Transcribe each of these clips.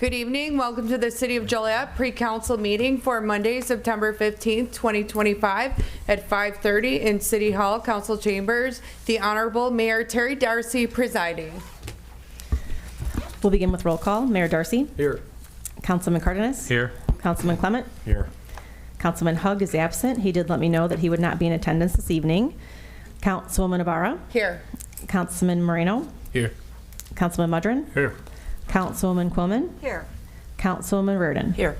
Good evening. Welcome to the City of Joliet Pre-Council meeting for Monday, September 15th, 2025 at 5:30 in City Hall Council Chambers. The Honorable Mayor Terry Darcy presiding. We'll begin with roll call. Mayor Darcy. Here. Councilman Cardenas. Here. Councilman Clement. Here. Councilman Hug is absent. He did let me know that he would not be in attendance this evening. Councilwoman Ibarra. Here. Councilman Moreno. Here. Councilman Mudrin. Here. Councilwoman Quillman. Here. Councilwoman Reardon. Here.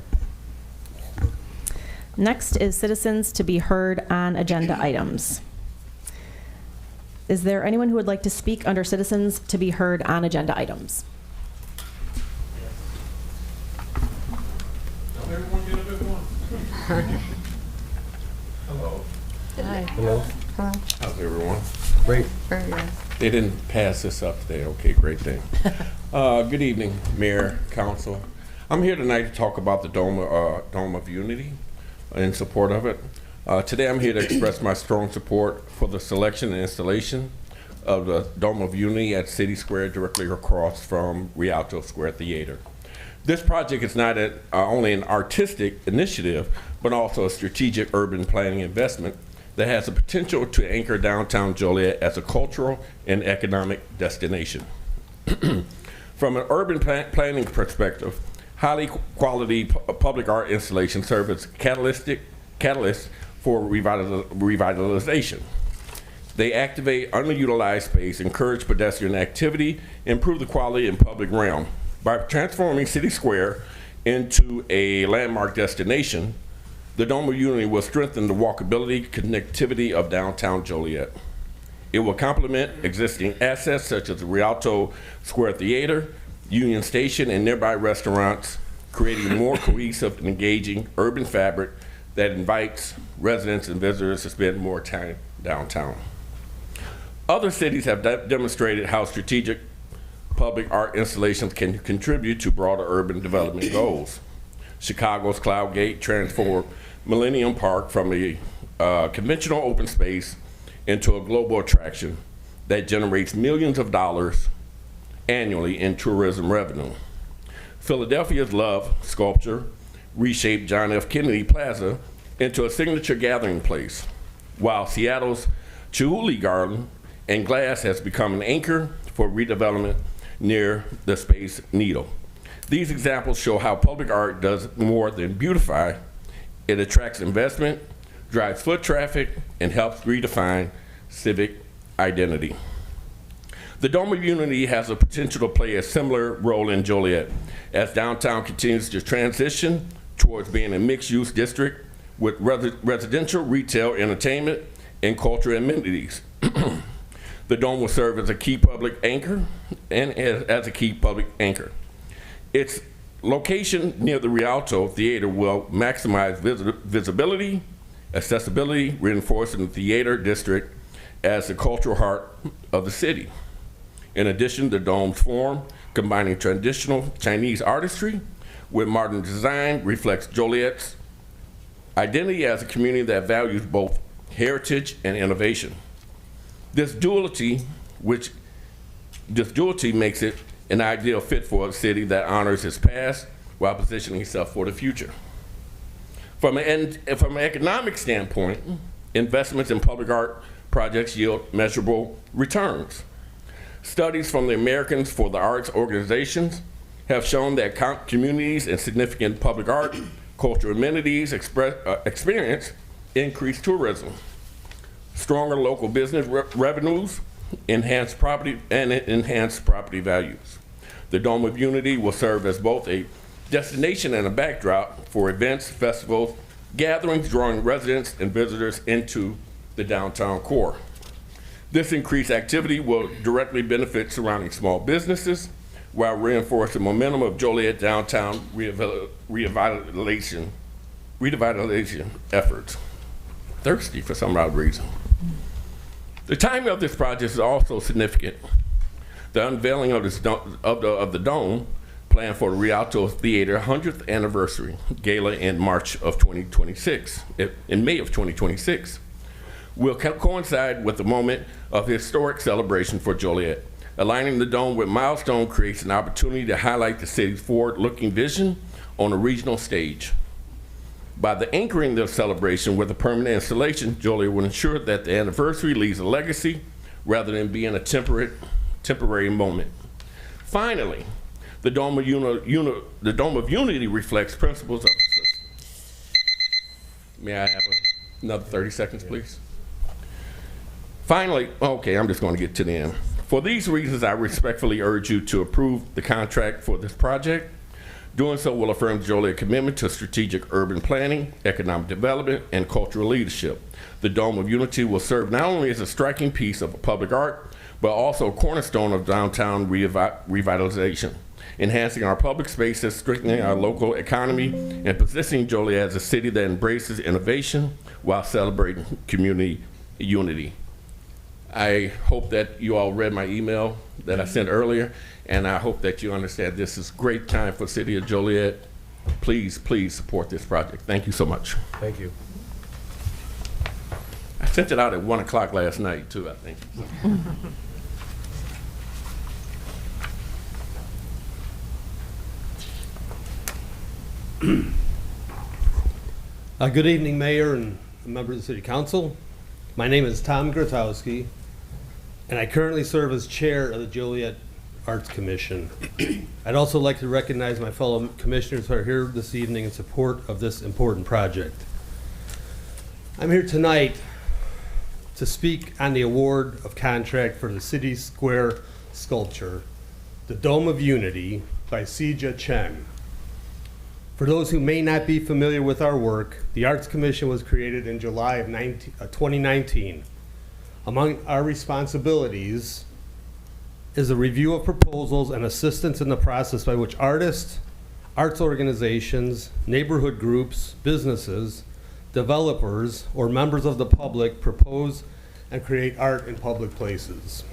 Next is citizens to be heard on agenda items. Is there anyone who would like to speak under citizens to be heard on agenda items? Everyone get a bit one. Hello. Hi. Hello. Hello. How's everyone? Very good. They didn't pass this up today. Okay, great thing. Good evening, Mayor, Council. I'm here tonight to talk about the Dome of Unity in support of it. Today I'm here to express my strong support for the selection and installation of the Dome of Unity at City Square directly across from Rialto Square Theater. This project is not only an artistic initiative, but also a strategic urban planning investment that has the potential to anchor downtown Joliet as a cultural and economic destination. From an urban planning perspective, highly quality public art installations serve as catalysts for revitalization. They activate underutilized space, encourage pedestrian activity, improve the quality in public realm. By transforming City Square into a landmark destination, the Dome of Unity will strengthen the walkability, connectivity of downtown Joliet. It will complement existing assets such as the Rialto Square Theater, Union Station, and nearby restaurants, creating a more cohesive and engaging urban fabric that invites residents and visitors to spend more time downtown. Other cities have demonstrated how strategic public art installations can contribute to broader urban development goals. Chicago's Cloudgate transformed Millennium Park from a conventional open space into a global attraction that generates millions of dollars annually in tourism revenue. Philadelphia's Love sculpture reshaped John F. Kennedy Plaza into a signature gathering place, while Seattle's Chihuly Garden and Glass has become an anchor for redevelopment near the Space Needle. These examples show how public art does more than beautify. It attracts investment, drives foot traffic, and helps redefine civic identity. The Dome of Unity has the potential to play a similar role in Joliet as downtown continues to transition towards being a mixed-use district with residential, retail, entertainment, and cultural amenities. The Dome will serve as a key public anchor Its location near the Rialto Theater will maximize visibility, accessibility, reinforcing the theater district as the cultural heart of the city. In addition, the Dome's form, combining traditional Chinese artistry with modern design, reflects Joliet's identity as a community that values both heritage and innovation. This duality makes it an ideal fit for a city that honors its past while positioning itself for the future. From an economic standpoint, investments in public art projects yield measurable returns. Studies from the Americans for the Arts organizations have shown that communities and significant public art, cultural amenities experience increased tourism, stronger local business revenues, enhanced property values. The Dome of Unity will serve as both a destination and a backdrop for events, festivals, gatherings, drawing residents and visitors into the downtown core. This increased activity will directly benefit surrounding small businesses while reinforcing momentum of Joliet downtown revitalization efforts. Thirsty for some odd reason. The timing of this project is also significant. The unveiling of the Dome, planned for the Rialto Theater 100th anniversary gala in May of 2026, will coincide with the moment of historic celebration for Joliet. Aligning the dome with milestone creates an opportunity to highlight the city's forward-looking vision on a regional stage. By the anchoring the celebration with a permanent installation, Joliet will ensure that the anniversary leaves a legacy rather than being a temporary moment. Finally, the Dome of Unity reflects principles of. May I have another 30 seconds, please? Finally, okay, I'm just going to get to the end. For these reasons, I respectfully urge you to approve the contract for this project. Doing so will affirm Joliet's commitment to strategic urban planning, economic development, and cultural leadership. The Dome of Unity will serve not only as a striking piece of public art, but also a cornerstone of downtown revitalization, enhancing our public spaces, strengthening our local economy, and positioning Joliet as a city that embraces innovation while celebrating community unity. I hope that you all read my email that I sent earlier, and I hope that you understand this is a great time for the city of Joliet. Please, please support this project. Thank you so much. Thank you. I sent it out at 1 o'clock last night, too, I think. Good evening, Mayor and members of the City Council. My name is Tom Grotowski, and I currently serve as Chair of the Joliet Arts Commission. I'd also like to recognize my fellow commissioners who are here this evening in support of this important project. I'm here tonight to speak on the award of contract for the City Square sculpture, the Dome of Unity by Sija Chen. For those who may not be familiar with our work, the Arts Commission was created in July of 2019. Among our responsibilities is a review of proposals and assistance in the process by which artists, arts organizations, neighborhood groups, businesses, developers, or members of the public propose and create art in public places.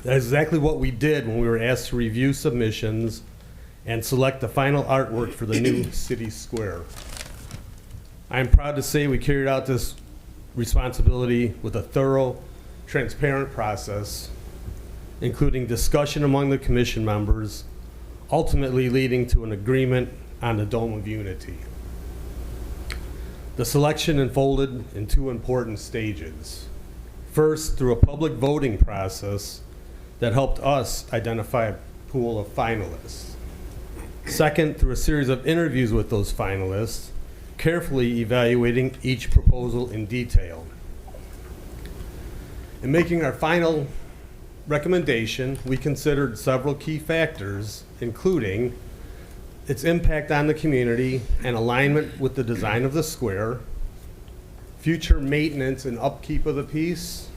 That is exactly what we did when we were asked to review submissions and select the final artwork for the new city square. I am proud to say we carried out this responsibility with a thorough, transparent process, including discussion among the commission members, ultimately leading to an agreement on the Dome of Unity. The selection unfolded in two important stages. First, through a public voting process that helped us identify a pool of finalists. Second, through a series of interviews with those finalists, carefully evaluating each proposal in detail. In making our final recommendation, we considered several key factors, including its impact on the community and alignment with the design of the square, future maintenance and upkeep of the piece,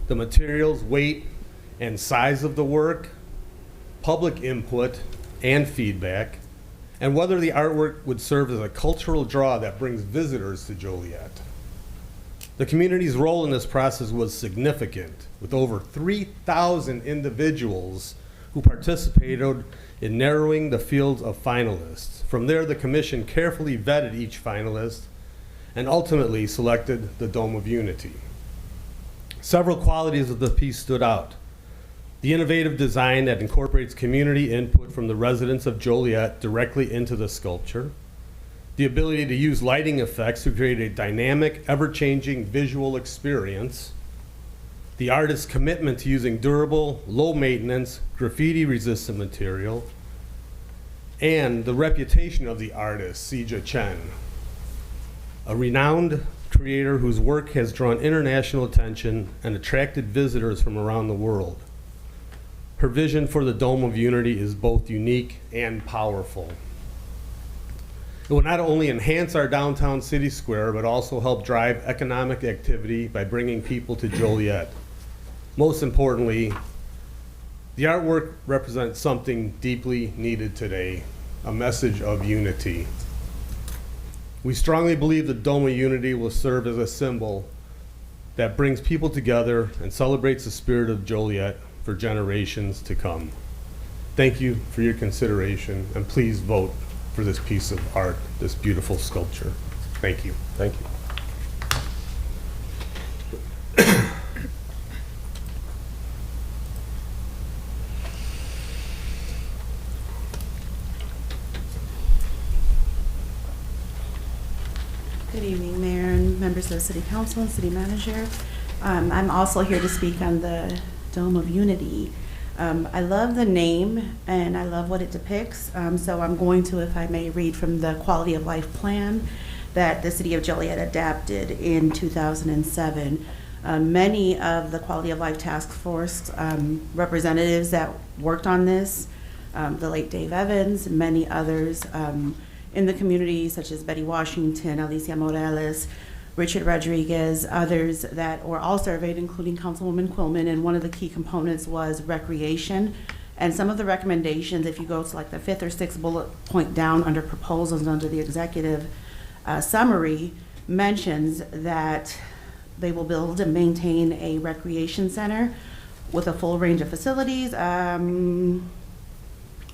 the materials, weight, and size of the work, public input and feedback, and whether the artwork would serve as a cultural draw that brings visitors to Joliet. The community's role in this process was significant, with over 3,000 individuals who participated in narrowing the field of finalists. From there, the commission carefully vetted each finalist and ultimately selected the Dome of Unity. Several qualities of the piece stood out. The innovative design that incorporates community input from the residents of Joliet directly into the sculpture, the ability to use lighting effects to create a dynamic, ever-changing visual experience, the artist's commitment to using durable, low-maintenance, graffiti-resistant material, and the reputation of the artist, Sija Chen, a renowned creator whose work has drawn international attention and attracted visitors from around the world. Her vision for the Dome of Unity is both unique and powerful. It will not only enhance our downtown city square, but also help drive economic activity by bringing people to Joliet. Most importantly, the artwork represents something deeply needed today, a message of unity. We strongly believe the Dome of Unity will serve as a symbol that brings people together and celebrates the spirit of Joliet for generations to come. Thank you for your consideration, and please vote for this piece of art, this beautiful sculpture. Thank you. Thank you. Good evening, Mayor and members of the City Council and City Manager. I'm also here to speak on the Dome of Unity. I love the name and I love what it depicts, so I'm going to, if I may, read from the Quality of Life Plan that the City of Joliet adapted in 2007. Many of the Quality of Life Task Force representatives that worked on this, the late Dave Evans, and many others in the community, such as Betty Washington, Alicia Morales, Richard Rodriguez, others that were all surveyed, including Councilwoman Quillman, and one of the key components was recreation. And some of the recommendations, if you go to like the 5th or 6th bullet point down under proposals under the executive summary, mentions that they will build and maintain a recreation center with a full range of facilities,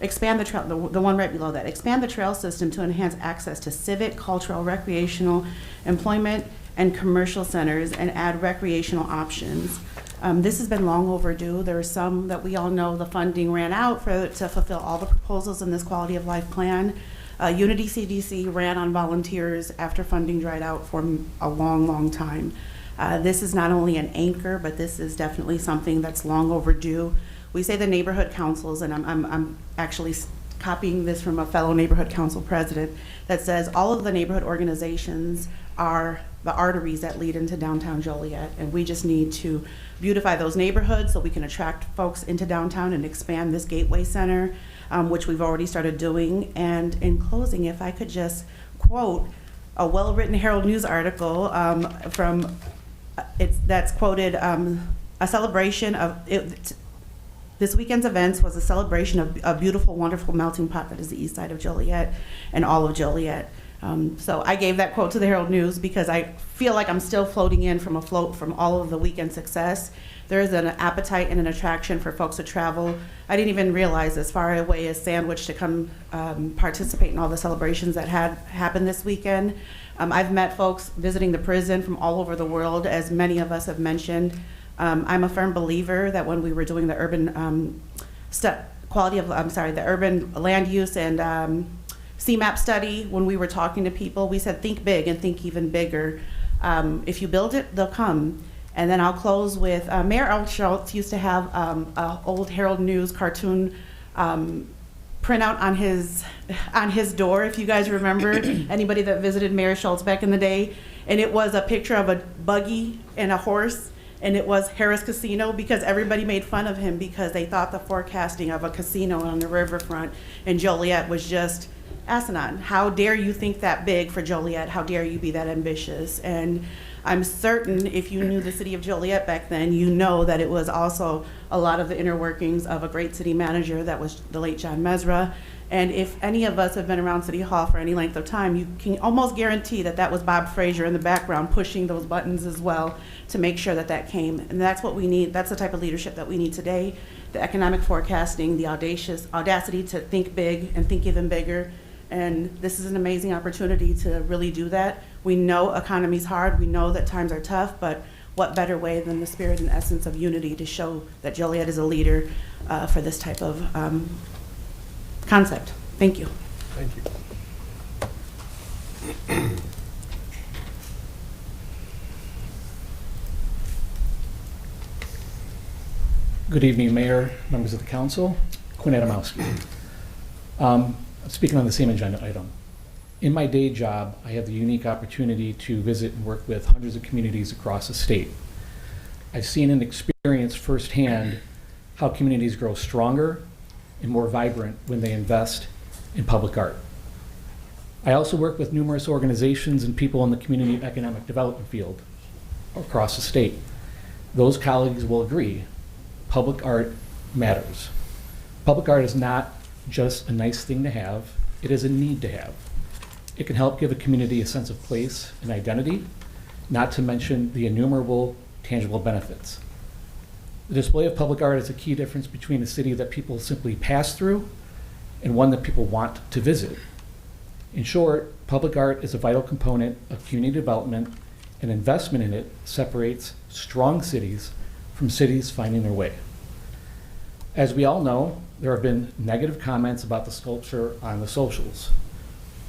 expand the trail, the one right below that, expand the trail system to enhance access to civic, cultural, recreational, employment, and commercial centers, and add recreational options. This has been long overdue. There are some that we all know the funding ran out to fulfill all the proposals in this quality of life plan. Unity CDC ran on volunteers after funding dried out for a long, long time. This is not only an anchor, but this is definitely something that's long overdue. We say the neighborhood councils, and I'm actually copying this from a fellow neighborhood council president that says all of the neighborhood organizations are the arteries that lead into downtown Joliet, and we just need to beautify those neighborhoods so we can attract folks into downtown and expand this gateway center, which we've already started doing. And in closing, if I could just quote a well-written Herald News article that's quoted, a celebration of it. This weekend's events was a celebration of a beautiful, wonderful melting pot that is the east side of Joliet and all of Joliet. So I gave that quote to the Herald News because I feel like I'm still floating in from a float from all of the weekend success. There is an appetite and an attraction for folks to travel. I didn't even realize as far away as Sandwich to come participate in all the celebrations that had happened this weekend. I've met folks visiting the prison from all over the world, as many of us have mentioned. I'm a firm believer that when we were doing the urban the urban land use and CMAP study, when we were talking to people, we said think big and think even bigger. If you build it, they'll come. And then I'll close with Mayor Earl Schultz used to have an old Herald News cartoon printout on his door, if you guys remember, anybody that visited Mayor Schultz back in the day. And it was a picture of a buggy and a horse, and it was Harris Casino, because everybody made fun of him because they thought the forecasting of a casino on the riverfront in Joliet was just asinine. How dare you think that big for Joliet? How dare you be that ambitious? And I'm certain if you knew the city of Joliet back then, you know that it was also a lot of the inner workings of a great city manager that was the late John Mesra. And if any of us have been around City Hall for any length of time, you can almost guarantee that that was Bob Frazier in the background pushing those buttons as well to make sure that that came. And that's what we need. That's the type of leadership that we need today. The economic forecasting, the audacity to think big and think even bigger. And this is an amazing opportunity to really do that. We know economy's hard. We know that times are tough, but what better way than the spirit and essence of unity to show that Joliet is a leader for this type of concept. Thank you. Thank you. Good evening, Mayor, members of the council. Quinn Adamowski. I'm speaking on the same agenda item. In my day job, I have the unique opportunity to visit and work with hundreds of communities across the state. I've seen and experienced firsthand how communities grow stronger and more vibrant when they invest in public art. I also work with numerous organizations and people in the community economic development field across the state. Those colleagues will agree, public art matters. Public art is not just a nice thing to have, it is a need to have. It can help give a community a sense of place and identity, not to mention the innumerable tangible benefits. The display of public art is a key difference between a city that people simply pass through and one that people want to visit. In short, public art is a vital component of community development, and investment in it separates strong cities from cities finding their way. As we all know, there have been negative comments about the sculpture on the socials.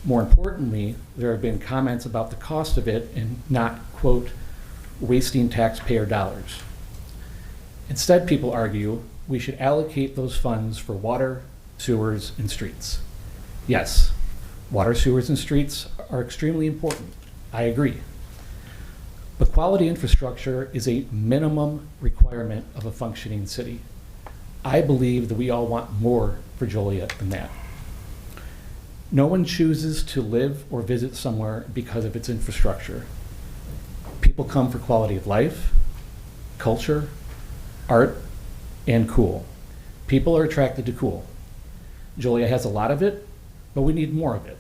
More importantly, there have been comments about the cost of it and not, quote, wasting taxpayer dollars. Instead, people argue we should allocate those funds for water, sewers, and streets. Yes, water, sewers, and streets are extremely important. I agree. But quality infrastructure is a minimum requirement of a functioning city. I believe that we all want more for Joliet than that. No one chooses to live or visit somewhere because of its infrastructure. People come for quality of life, culture, art, and cool. People are attracted to cool. Joliet has a lot of it, but we need more of it.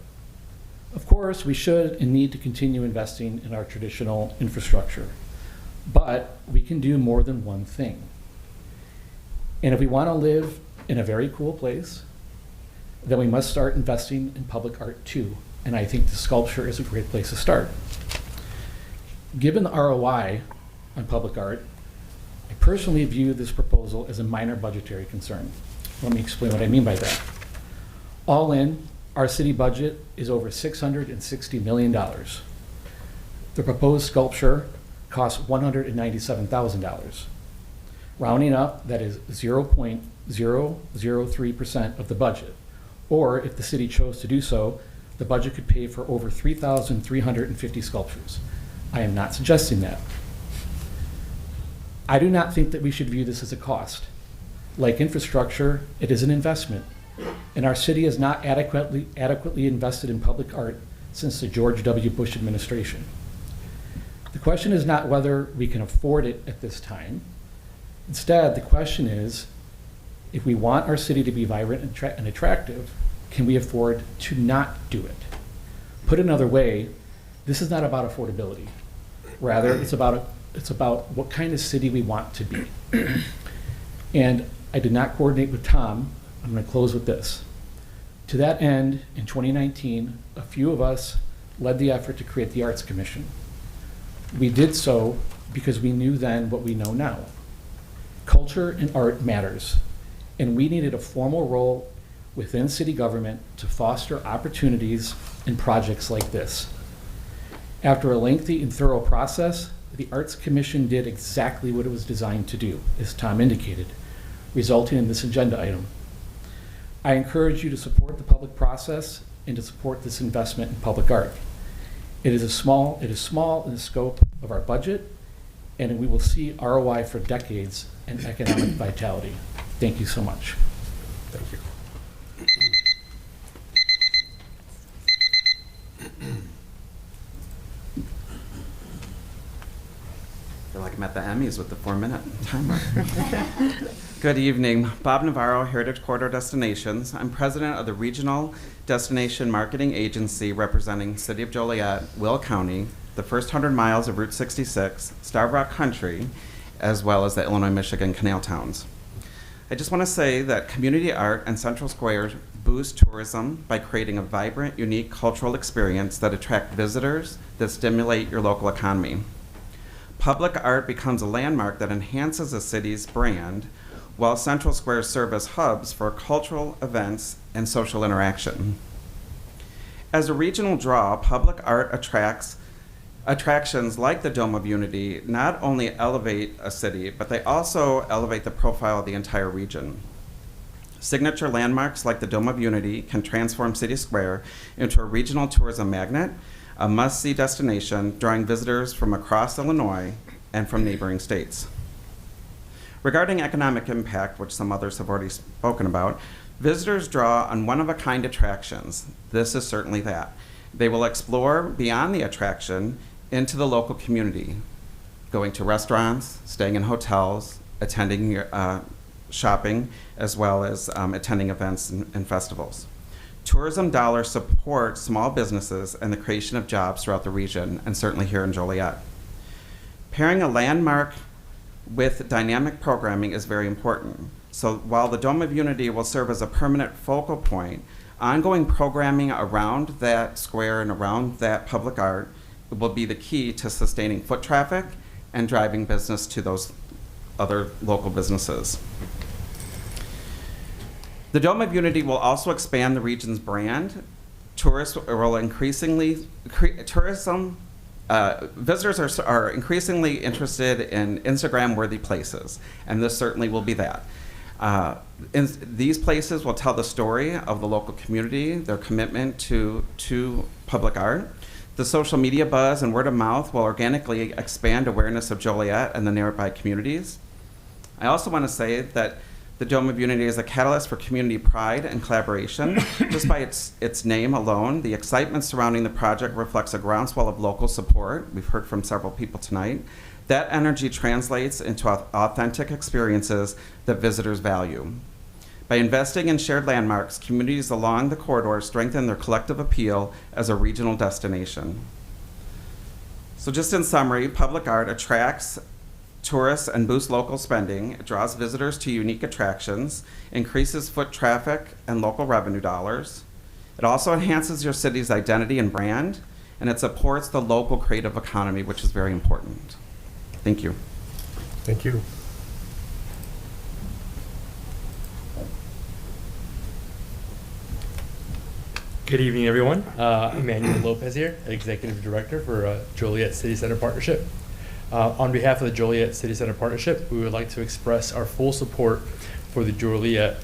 Of course, we should and need to continue investing in our traditional infrastructure, but we can do more than one thing. And if we want to live in a very cool place, then we must start investing in public art too. And I think the sculpture is a great place to start. Given the ROI on public art, I personally view this proposal as a minor budgetary concern. Let me explain what I mean by that. All in, our city budget is over $660 million. The proposed sculpture costs $197,000. Rounding up, that is 0.003% of the budget. Or if the city chose to do so, the budget could pay for over 3,350 sculptures. I am not suggesting that. I do not think that we should view this as a cost. Like infrastructure, it is an investment. And our city has not adequately invested in public art since the George W. Bush administration. The question is not whether we can afford it at this time. Instead, the question is, if we want our city to be vibrant and attractive, can we afford to not do it? Put another way, this is not about affordability. Rather, it's about what kind of city we want to be. And I did not coordinate with Tom. I'm going to close with this. To that end, in 2019, a few of us led the effort to create the Arts Commission. We did so because we knew then what we know now. Culture and art matters, and we needed a formal role within city government to foster opportunities in projects like this. After a lengthy and thorough process, the Arts Commission did exactly what it was designed to do, as Tom indicated, resulting in this agenda item. I encourage you to support the public process and to support this investment in public art. It is small in the scope of our budget, and we will see ROI for decades and economic vitality. Thank you so much. Thank you. I feel like I'm at the Emmys with the 4-minute timer. Good evening. Bob Navarro, Heritage Corridor Destinations. I'm president of the Regional Destination Marketing Agency representing City of Joliet, Will County, the first 100 miles of Route 66, Starved Rock Country, as well as the Illinois-Michigan Canal Towns. I just want to say that community art and Central Square boost tourism by creating a vibrant, unique cultural experience that attract visitors that stimulate your local economy. Public art becomes a landmark that enhances a city's brand, while Central Squares serve as hubs for cultural events and social interaction. As a regional draw, public art attractions like the Dome of Unity not only elevate a city, but they also elevate the profile of the entire region. Signature landmarks like the Dome of Unity can transform City Square into a regional tourism magnet, a must-see destination, drawing visitors from across Illinois and from neighboring states. Regarding economic impact, which some others have already spoken about, visitors draw on one-of-a-kind attractions. This is certainly that. They will explore beyond the attraction into the local community, going to restaurants, staying in hotels, attending shopping, as well as attending events and festivals. Tourism dollars support small businesses and the creation of jobs throughout the region, and certainly here in Joliet. Pairing a landmark with dynamic programming is very important. So while the Dome of Unity will serve as a permanent focal point, ongoing programming around that square and around that public art will be the key to sustaining foot traffic and driving business to those other local businesses. The Dome of Unity will also expand the region's brand Tourists will increasingly, visitors are increasingly interested in Instagram-worthy places, and this certainly will be that. These places will tell the story of the local community, their commitment to public art. The social media buzz and word of mouth will organically expand awareness of Joliet and the nearby communities. I also want to say that the Dome of Unity is a catalyst for community pride and collaboration. Just by its name alone, the excitement surrounding the project reflects a groundswell of local support. We've heard from several people tonight. That energy translates into authentic experiences that visitors value. By investing in shared landmarks, communities along the corridor strengthen their collective appeal as a regional destination. So just in summary, public art attracts tourists and boosts local spending. It draws visitors to unique attractions, increases foot traffic and local revenue dollars. It also enhances your city's identity and brand, and it supports the local creative economy, which is very important. Thank you. Thank you. Good evening, everyone. Emmanuel Lopez here, Executive Director for Joliet City Center Partnership. On behalf of the Joliet City Center Partnership, we would like to express our full support for the Joliet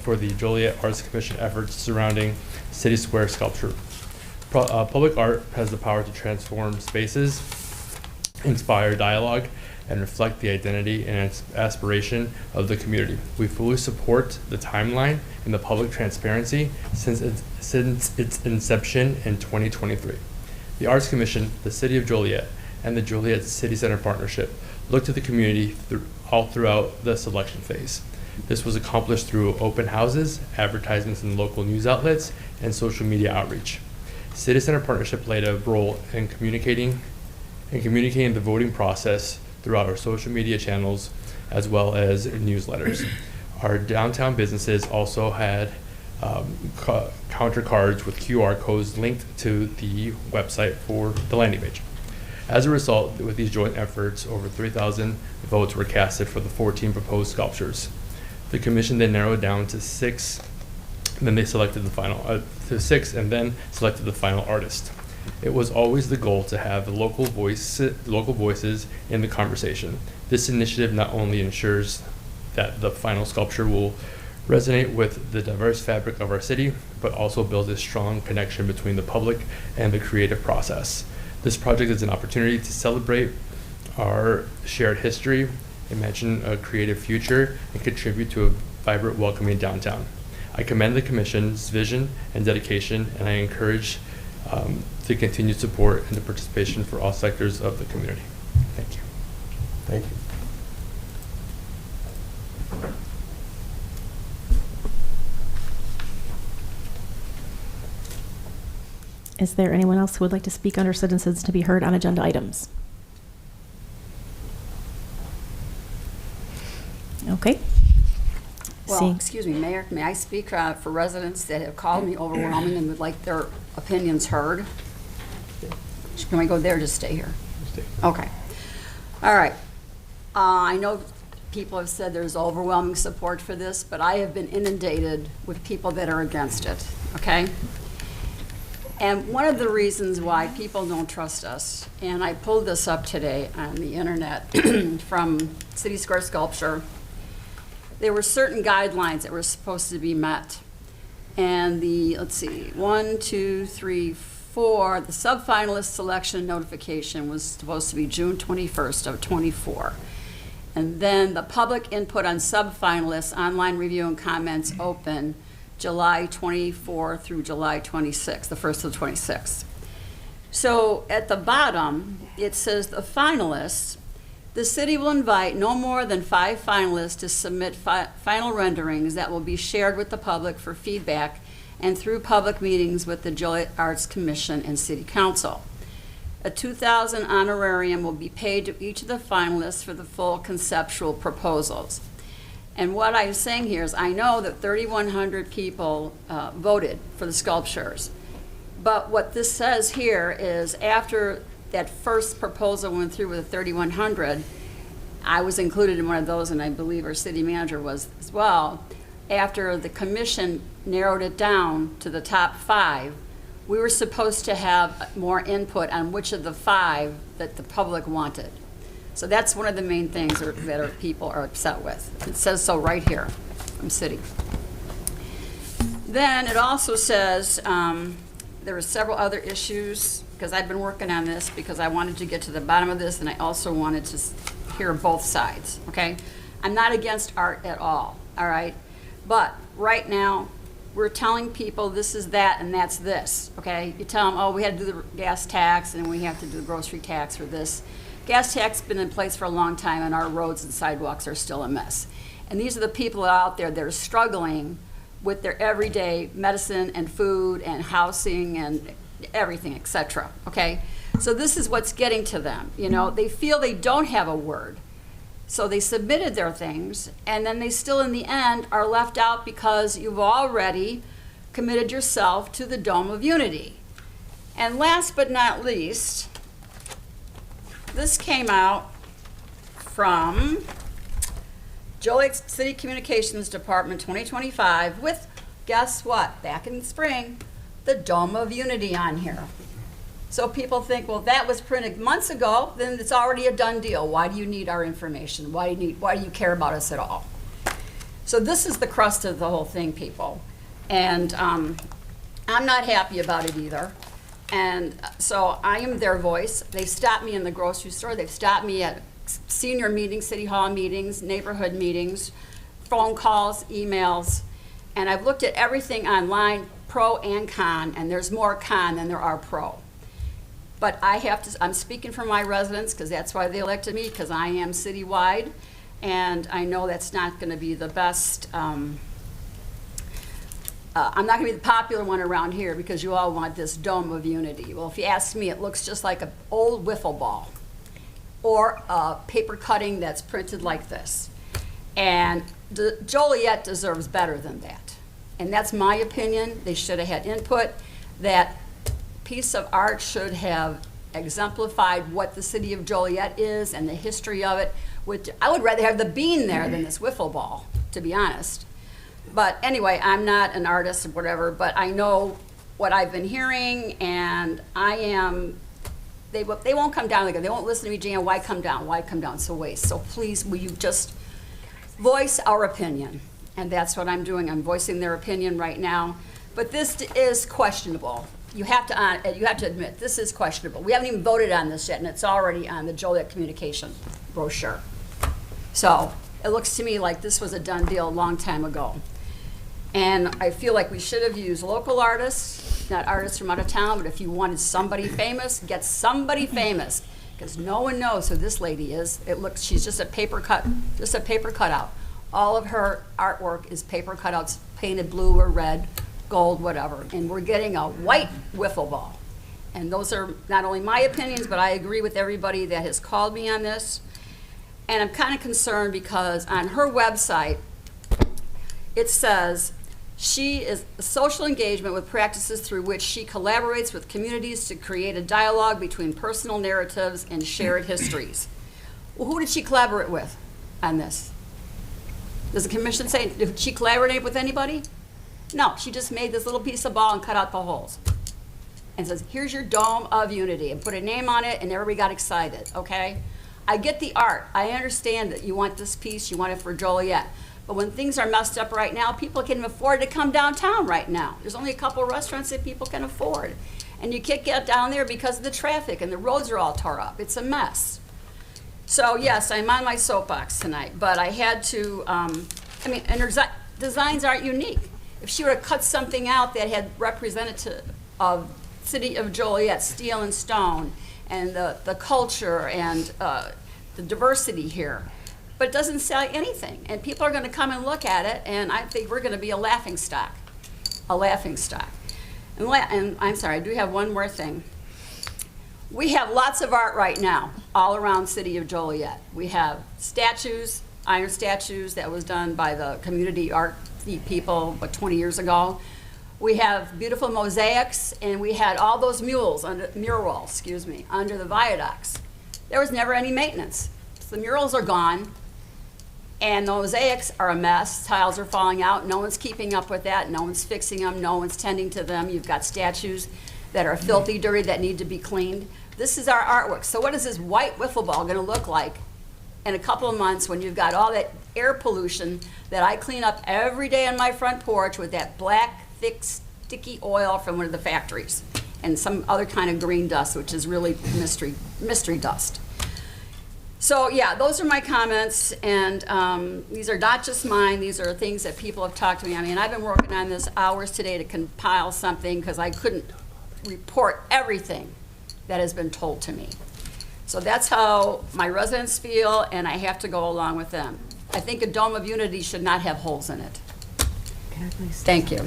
Arts Commission efforts surrounding City Square sculpture. Public art has the power to transform spaces, inspire dialogue, and reflect the identity and aspiration of the community. We fully support the timeline and the public transparency since its inception in 2023. The Arts Commission, the City of Joliet, and the Joliet City Center Partnership looked to the community all throughout the selection phase. This was accomplished through open houses, advertisements in local news outlets, and social media outreach. City Center Partnership played a role in communicating the voting process throughout our social media channels as well as newsletters. Our downtown businesses also had counter cards with QR codes linked to the website for the landing page. As a result, with these joint efforts, over 3,000 votes were casted for the 14 proposed sculptures. The commission then narrowed down to 6, and then they selected the final selected the final artist. It was always the goal to have local voices in the conversation. This initiative not only ensures that the final sculpture will resonate with the diverse fabric of our city, but also builds a strong connection between the public and the creative process. This project is an opportunity to celebrate our shared history, imagine a creative future, and contribute to a vibrant, welcoming downtown. I commend the Commission's vision and dedication, and I encourage the continued support and the participation for all sectors of the community. Thank you. Thank you. Is there anyone else who would like to speak under citizens to be heard on agenda items? Okay. Well, excuse me, Mayor, may I speak for residents that have called me overwhelming and would like their opinions heard? Can I go there or just stay here? Okay. All right. I know people have said there's overwhelming support for this, but I have been inundated with people that are against it, okay? And one of the reasons why people don't trust us, and I pulled this up today on the internet from City Square Sculpture, there were certain guidelines that were supposed to be met. And the, let's see, 1, 2, 3, 4, the sub-finalist selection notification was supposed to be June 21st of 24. And then the public input on sub-finalists, online review and comments open July 24 through July 26, the 1st to the 26th. So at the bottom, it says the finalists, the city will invite no more than 5 finalists to submit final renderings that will be shared with the public for feedback and through public meetings with the Joliet Arts Commission and City Council. A $2,000 honorarium will be paid to each of the finalists for the full conceptual proposals. And what I'm saying here is I know that 3,100 people voted for the sculptures. But what this says here is after that first proposal went through with the 3,100, I was included in one of those, and I believe our city manager was as well. After the commission narrowed it down to the top 5, we were supposed to have more input on which of the 5 that the public wanted. So that's one of the main things that people are upset with. It says so right here from city. Then it also says there are several other issues, because I've been working on this because I wanted to get to the bottom of this, and I also wanted to hear both sides, okay? I'm not against art at all right? But right now, we're telling people this is that and that's this, okay? You tell them, oh, we had to do the gas tax and we have to do the grocery tax for this. Gas tax has been in place for a long time, and our roads and sidewalks are still a mess. And these are the people out there that are struggling with their everyday medicine and food and housing and everything, et cetera, okay? So this is what's getting to them, you know? They feel they don't have a word. So they submitted their things, and then they still, in the end, are left out because you've already committed yourself to the Dome of Unity. And last but not least, this came out from Joliet City Communications Department 2025 with, guess what, back in the spring, the Dome of Unity on here. So people think, well, that was printed months ago, then it's already a done deal. Why do you need our information? Why do you care about us at all? So this is the crust of the whole thing, people. And I'm not happy about it either. And so I am their voice. They stopped me in the grocery store. They've stopped me at senior meetings, city hall meetings, neighborhood meetings, phone calls, emails. And I've looked at everything online, pro and con, and there's more con than there are pro. But I'm speaking for my residents, because that's why they elected me, because I am citywide, and I know that's not going to be the best. I'm not going to be the popular one around here, because you all want this Dome of Unity. Well, if you ask me, it looks just like an old wiffle ball, or a paper cutting that's printed like this. And Joliet deserves better than that. And that's my opinion. They should have had input. That piece of art should have exemplified what the city of Joliet is and the history of it. I would rather have the bean there than this wiffle ball, to be honest. But anyway, I'm not an artist or whatever, but I know what I've been hearing, and they won't come down again. They won't listen to me, Jan, why come down? Why come down? It's a waste. So please, will you just voice our opinion? And that's what I'm doing. I'm voicing their opinion right now. But this is questionable. You have to admit, this is questionable. We haven't even voted on this yet, and it's already on the Joliet communication brochure. So it looks to me like this was a done deal a long time ago. And I feel like we should have used local artists, not artists from out of town, but if you wanted somebody famous, get somebody famous, because no one knows who this lady is. She's just a paper cutout. All of her artwork is paper cutouts, painted blue or red, gold, whatever, and we're getting a white wiffle ball. And those are not only my opinions, but I agree with everybody that has called me on this. And I'm kind of concerned because on her website, it says she is a social engagement with practices through which she collaborates with communities to create a dialogue between personal narratives and shared histories. Well, who did she collaborate with on this? Does the commission say, did she collaborate with anybody? No, she just made this little piece of ball and cut out the holes. And says, here's your Dome of Unity, and put a name on it, and everybody got excited, okay? I get the art. I understand that you want this piece, you want it for Joliet. But when things are messed up right now, people can't even afford to come downtown right now. There's only a couple of restaurants that people can afford. And you can't get down there because of the traffic, and the roads are all tore up. It's a mess. So yes, I'm on my soapbox tonight, but I had to, and her designs aren't unique. If she would have cut something out that had representative of City of Joliet, steel and stone, and the culture and the diversity here, but it doesn't say anything. And people are going to come and look at it, and I think we're going to be a laughing stock. And I'm sorry, I do have one more thing. We have lots of art right now all around City of Joliet. We have statues, iron statues that was done by the community art people 20 years ago. We have beautiful mosaics, and we had all those murals under the viaducts. There was never any maintenance. So the murals are gone, and the mosaics are a mess. Tiles are falling out. No one's keeping up with that. No one's fixing them. No one's tending to them. You've got statues that are filthy, dirty, that need to be cleaned. This is our artwork. So what is this white wiffle ball going to look like in a couple of months when you've got all that air pollution that I clean up every day on my front porch with that black, thick, sticky oil from one of the factories and some other kind of green dust, which is really mystery dust. So yeah, those are my comments, and these are not just mine. These are things that people have talked to me. I mean, I've been working on this hours today to compile something because I couldn't report everything that has been told to me. So that's how my residents feel, and I have to go along with them. I think a Dome of Unity should not have holes in it. Thank you.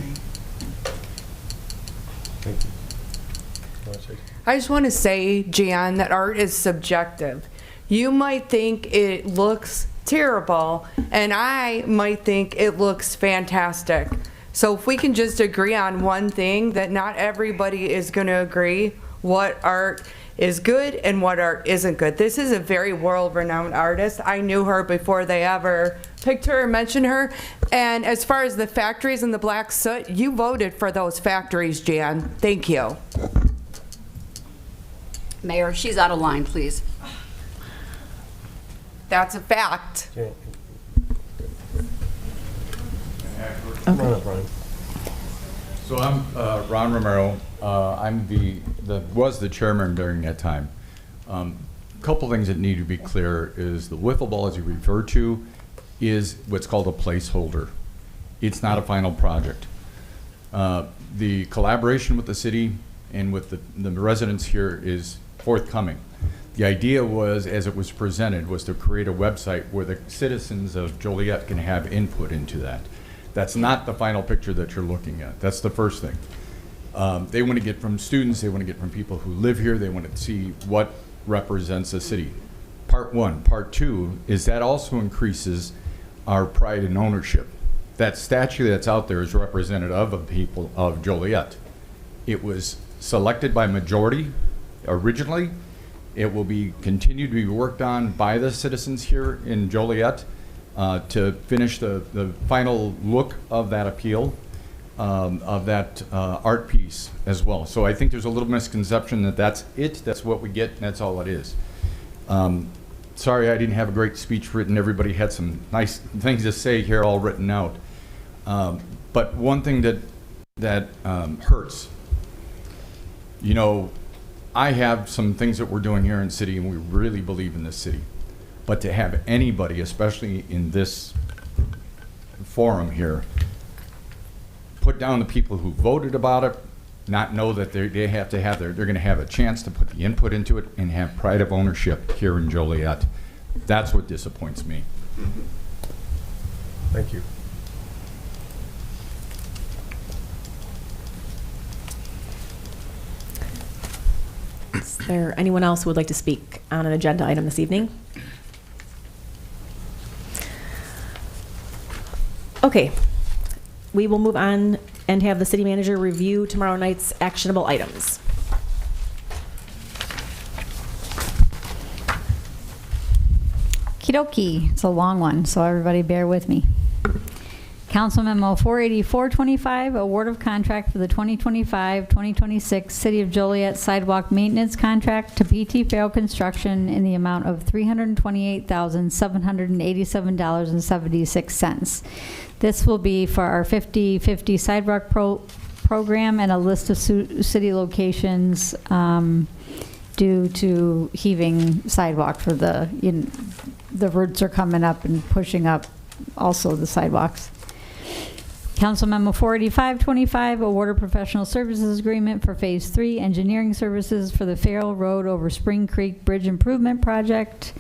I just want to say, Jan, that art is subjective. You might think it looks terrible, and I might think it looks fantastic. So if we can just agree on one thing, that not everybody is going to agree what art is good and what art isn't good. This is a very world-renowned artist. I knew her before they ever picked her or mentioned her. And as far as the factories and the black soot, you voted for those factories, Jan. Thank you. Mayor, she's out of line, please. That's a fact. So I'm Ron Romero. I'm was the chairman during that time. Couple things that need to be clear is the wiffle ball, as you refer to, is what's called a placeholder. It's not a final project. The collaboration with the city and with the residents here is forthcoming. The idea was, as it was presented, was to create a website where the citizens of Joliet can have input into that. That's not the final picture that you're looking at. That's the first thing. They want to get from students, they want to get from people who live here, they want to see what represents the city. Part one. Part two is that also increases our pride and ownership. That statue that's out there is representative of the people of Joliet. It was selected by majority originally. It will be continued to be worked on by the citizens here in Joliet to finish the final look of that appeal, of that art piece as well. So I think there's a little misconception that that's it, that's what we get, and that's all it is. Sorry I didn't have a great speech written. Everybody had some nice things to say here all written out. But one thing that hurts, you know, I have some things that we're doing here in the city, and we really believe in this city. But to have anybody, especially in this forum here, put down the people who voted about it, not know that they have to have they're going to have a chance to put the input into it and have pride of ownership here in Joliet. That's what disappoints me. Thank you. Is there anyone else who would like to speak on an agenda item this evening? Okay, we will move on and have the city manager review tomorrow night's actionable items. Okey-dokey. It's a long one, so everybody bear with me. Council Memo 48425, award of contract for the 2025-2026 City of Joliet Sidewalk Maintenance Contract to PT Farrell Construction in the amount of $328,787.76. This will be for our 50/50 sidewalk program and a list of city locations due to heaving sidewalk for the roots are coming up and pushing up also the sidewalks. Council Memo 48525, award of professional services agreement for Phase 3 engineering services for the Farrell Road over Spring Creek Bridge Improvement Project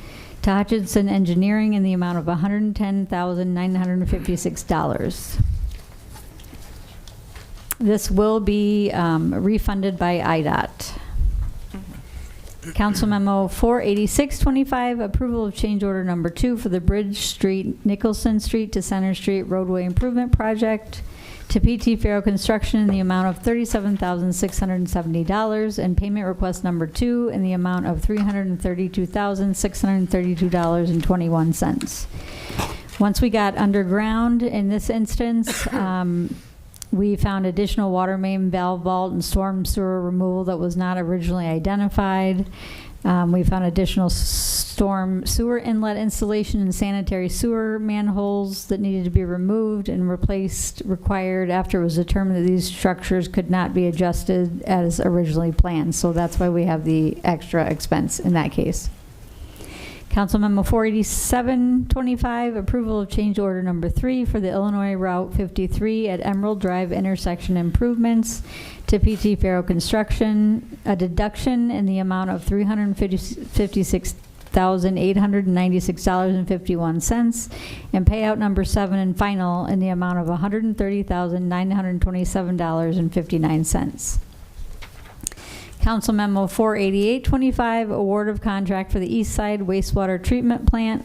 to Hutchinson Engineering in the amount of $110,956. This will be refunded by IDOT. Council Memo 48625, approval of change order number 2 for the Bridge Street, Nicholson Street to Center Street roadway improvement project to PT Farrell Construction in the amount of $37,670 and payment request number 2 in the amount of $332,632.21. Once we got underground in this instance, We found additional water main, valve vault, and storm sewer removal that was not originally identified. We found additional storm sewer inlet installation and sanitary sewer manholes that needed to be removed and required after it was determined that these structures could not be adjusted as originally planned. So that's why we have the extra expense in that case. Council Memo 48725, approval of change order number 3 for the Illinois Route 53 at Emerald Drive intersection improvements to PT Farrow Construction, a deduction in the amount of $356,896.51, and payout number 7 and final in the amount of $130,927.59. Council Memo 48825, award of contract for the East Side Wastewater Treatment Plant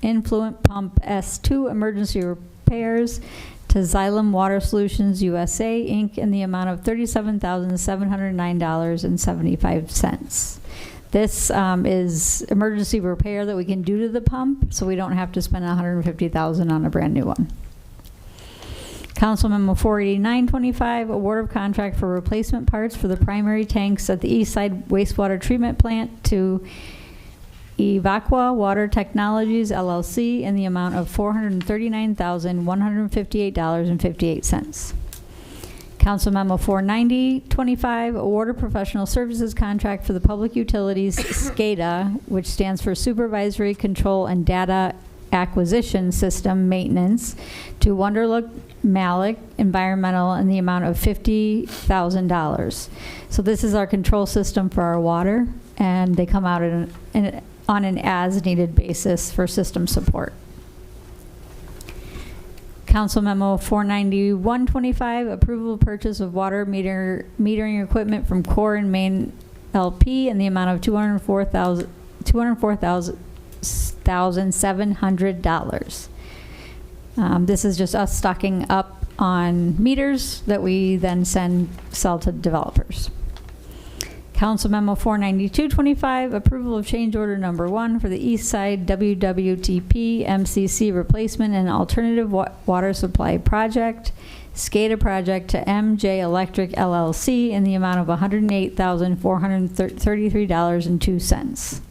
Influent Pump S2 emergency repairs to Xylem Water Solutions USA, Inc. in the amount of $37,709.75. This is emergency repair that we can do to the pump, so we don't have to spend $150,000 on a brand new one. Council Memo 48925, award of contract for replacement parts for the primary tanks at the East Side Wastewater Treatment Plant to Evaqua Water Technologies LLC in the amount of $439,158.58. Council Memo 49025, award of professional services contract for the Public Utilities SCADA, which stands for Supervisory Control and Data Acquisition System Maintenance, to Wonderlook Malik Environmental in the amount of $50,000. So this is our control system for our water, and they come out on an as-needed basis for system support. Council Memo 49125, approval of purchase of water metering equipment from Core and Main LP in the amount of $204,700. This is just us stocking up on meters that we then sell to developers. Council Memo 49225, approval of change order number 1 for the East Side WWTP MCC replacement and alternative water supply project, SCADA project to MJ Electric LLC in the amount of $108,433.02.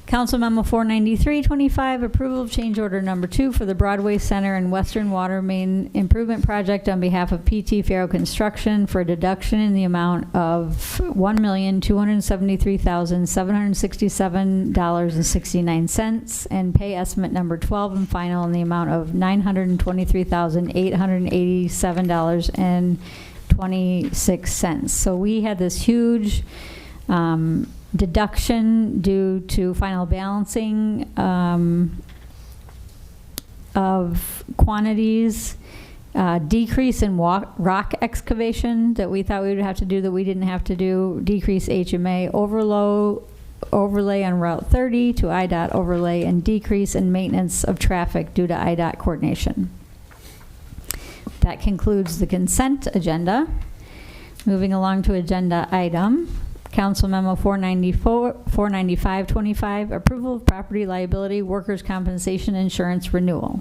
Council Memo 49325, approval of change order number 2 for the Broadway Center and Western Water Main Improvement Project on behalf of PT Farrow Construction for a deduction in the amount of $1,273,767.69 and pay estimate number 12 and final in the amount of $923,887.26. So we had this huge deduction due to final balancing of quantities, decrease in rock excavation that we thought we would have to do that we didn't have to do, decrease HMA overlay on Route 30 to IDOT overlay, and decrease in maintenance of traffic due to IDOT coordination. That concludes the consent agenda. Moving along to agenda item. Council Memo 49525, approval of property liability workers' compensation insurance renewal.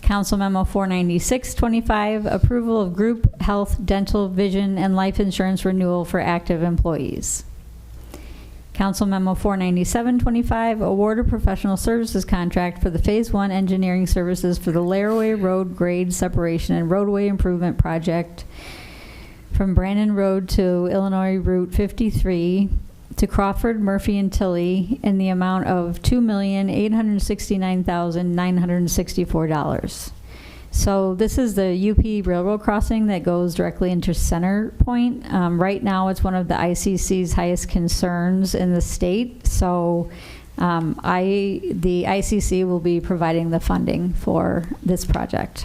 Council Memo 49625, approval of group health, dental, vision, and life insurance renewal for active employees. Council Memo 49725, award of professional services contract for the Phase 1 engineering services for the Laraway Road grade separation and roadway improvement project from Brandon Road to Illinois Route 53 to Crawford, Murphy, and Tilly in the amount of $2,869,964. So this is the UP railroad crossing that goes directly into Center Point. Right now, it's one of the ICC's highest concerns in the state. So the ICC will be providing the funding for this project.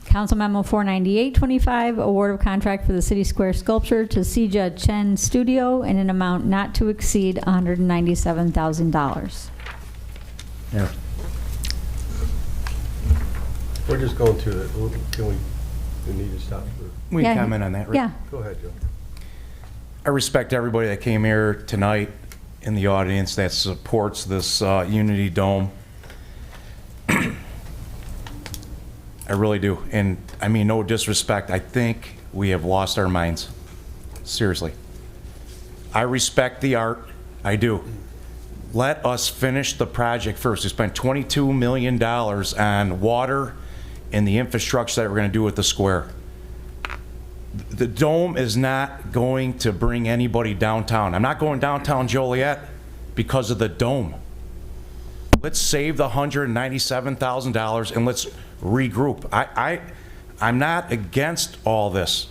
Council Memo 49825, award of contract for the City Square sculpture to Sija Chen Studio in an amount not to exceed $197,000. Yeah. We're just going through it. Can we need to stop? We Yeah, comment on that, Rick? Yeah. Go ahead, Joe. I respect everybody that came here tonight. in the audience that supports this Unity Dome. I really do. And I mean, no disrespect, I think we have lost our minds. Seriously. I respect the art, I do. Let us finish the project first. We spent $22 million on water and the infrastructure that we're going to do with the square. The dome is not going to bring anybody downtown. I'm not going downtown Joliet because of the dome. Let's save the $197,000 and let's regroup. I'm not against all this,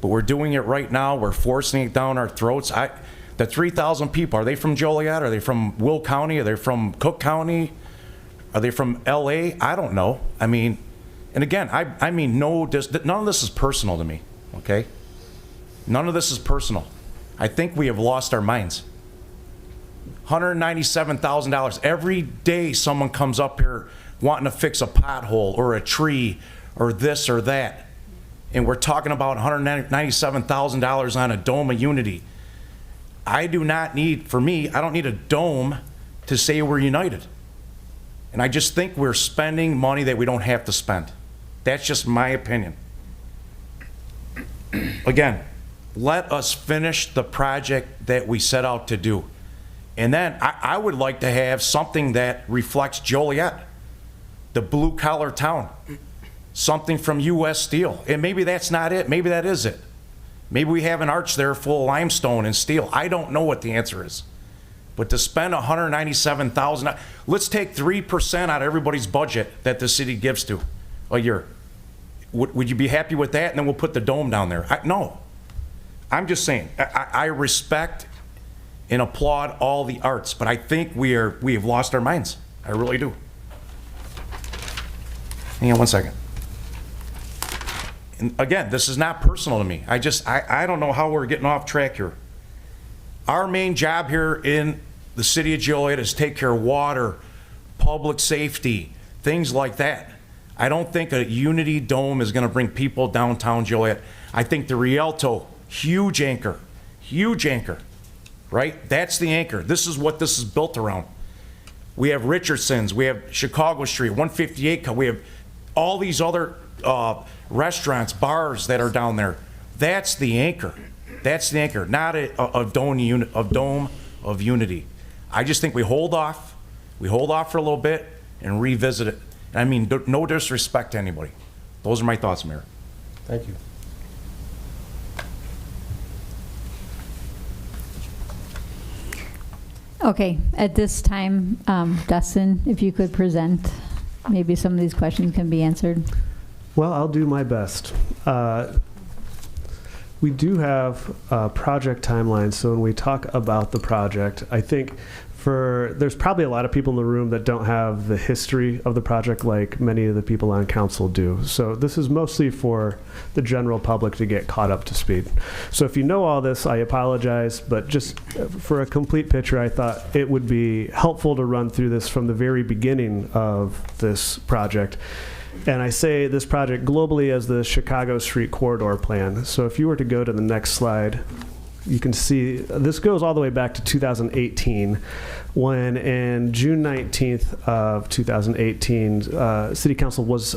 but we're doing it right now. We're forcing it down our throats. The 3,000 people, are they from Joliet? Are they from Will County? Are they from Cook County? Are they from LA? I don't know. I mean, and again, I mean, none of this is personal to me, okay? None of this is personal. I think we have lost our minds. $197,000. Every day someone comes up here wanting to fix a pothole or a tree or this or that. And we're talking about $197,000 on a Dome of Unity. I do not need, for me, I don't need a dome to say we're united. And I just think we're spending money that we don't have to spend. That's just my opinion. Again, let us finish the project that we set out to do. And then I would like to have something that reflects Joliet, the blue collar town, something from U.S. Steel. And maybe that's not it, maybe that is it. Maybe we have an arch there full of limestone and steel. I don't know what the answer is. But to spend $197,000, let's take 3% out of everybody's budget that the city gives to a year. Would you be happy with that? And then we'll put the dome down there. No. I'm just saying, I respect and applaud all the arts, but I think we have lost our minds. I really do. Hang on one second. And again, this is not personal to me. I don't know how we're getting off track here. Our main job here in the city of Joliet is take care of water, public safety, things like that. I don't think a Unity Dome is gonna bring people downtown Joliet. I think the Rialto, huge anchor, right? That's the anchor. This is what this is built around. We have Richardson's, we have Chicago Street, 158, we have all these other restaurants, bars that are down there. That's the anchor. That's the anchor, not a dome of unity. I just think we hold off for a little bit and revisit it. And I mean, no disrespect to anybody. Those are my thoughts, Mayor. Thank you. Okay, at this time, Dustin, if you could present, maybe some of these questions can be answered. Well, I'll do my best. We do have a project timeline, so when we talk about the project, I think there's probably a lot of people in the room that don't have the history of the project like many of the people on council do. So this is mostly for the general public to get caught up to speed. So if you know all this, I apologize, but just for a complete picture, I thought it would be helpful to run through this from the very beginning of this project. And I say this project globally as the Chicago Street Corridor Plan. So if you were to go to the next slide, you can see this goes all the way back to 2018, when in June 19th of 2018, City Council was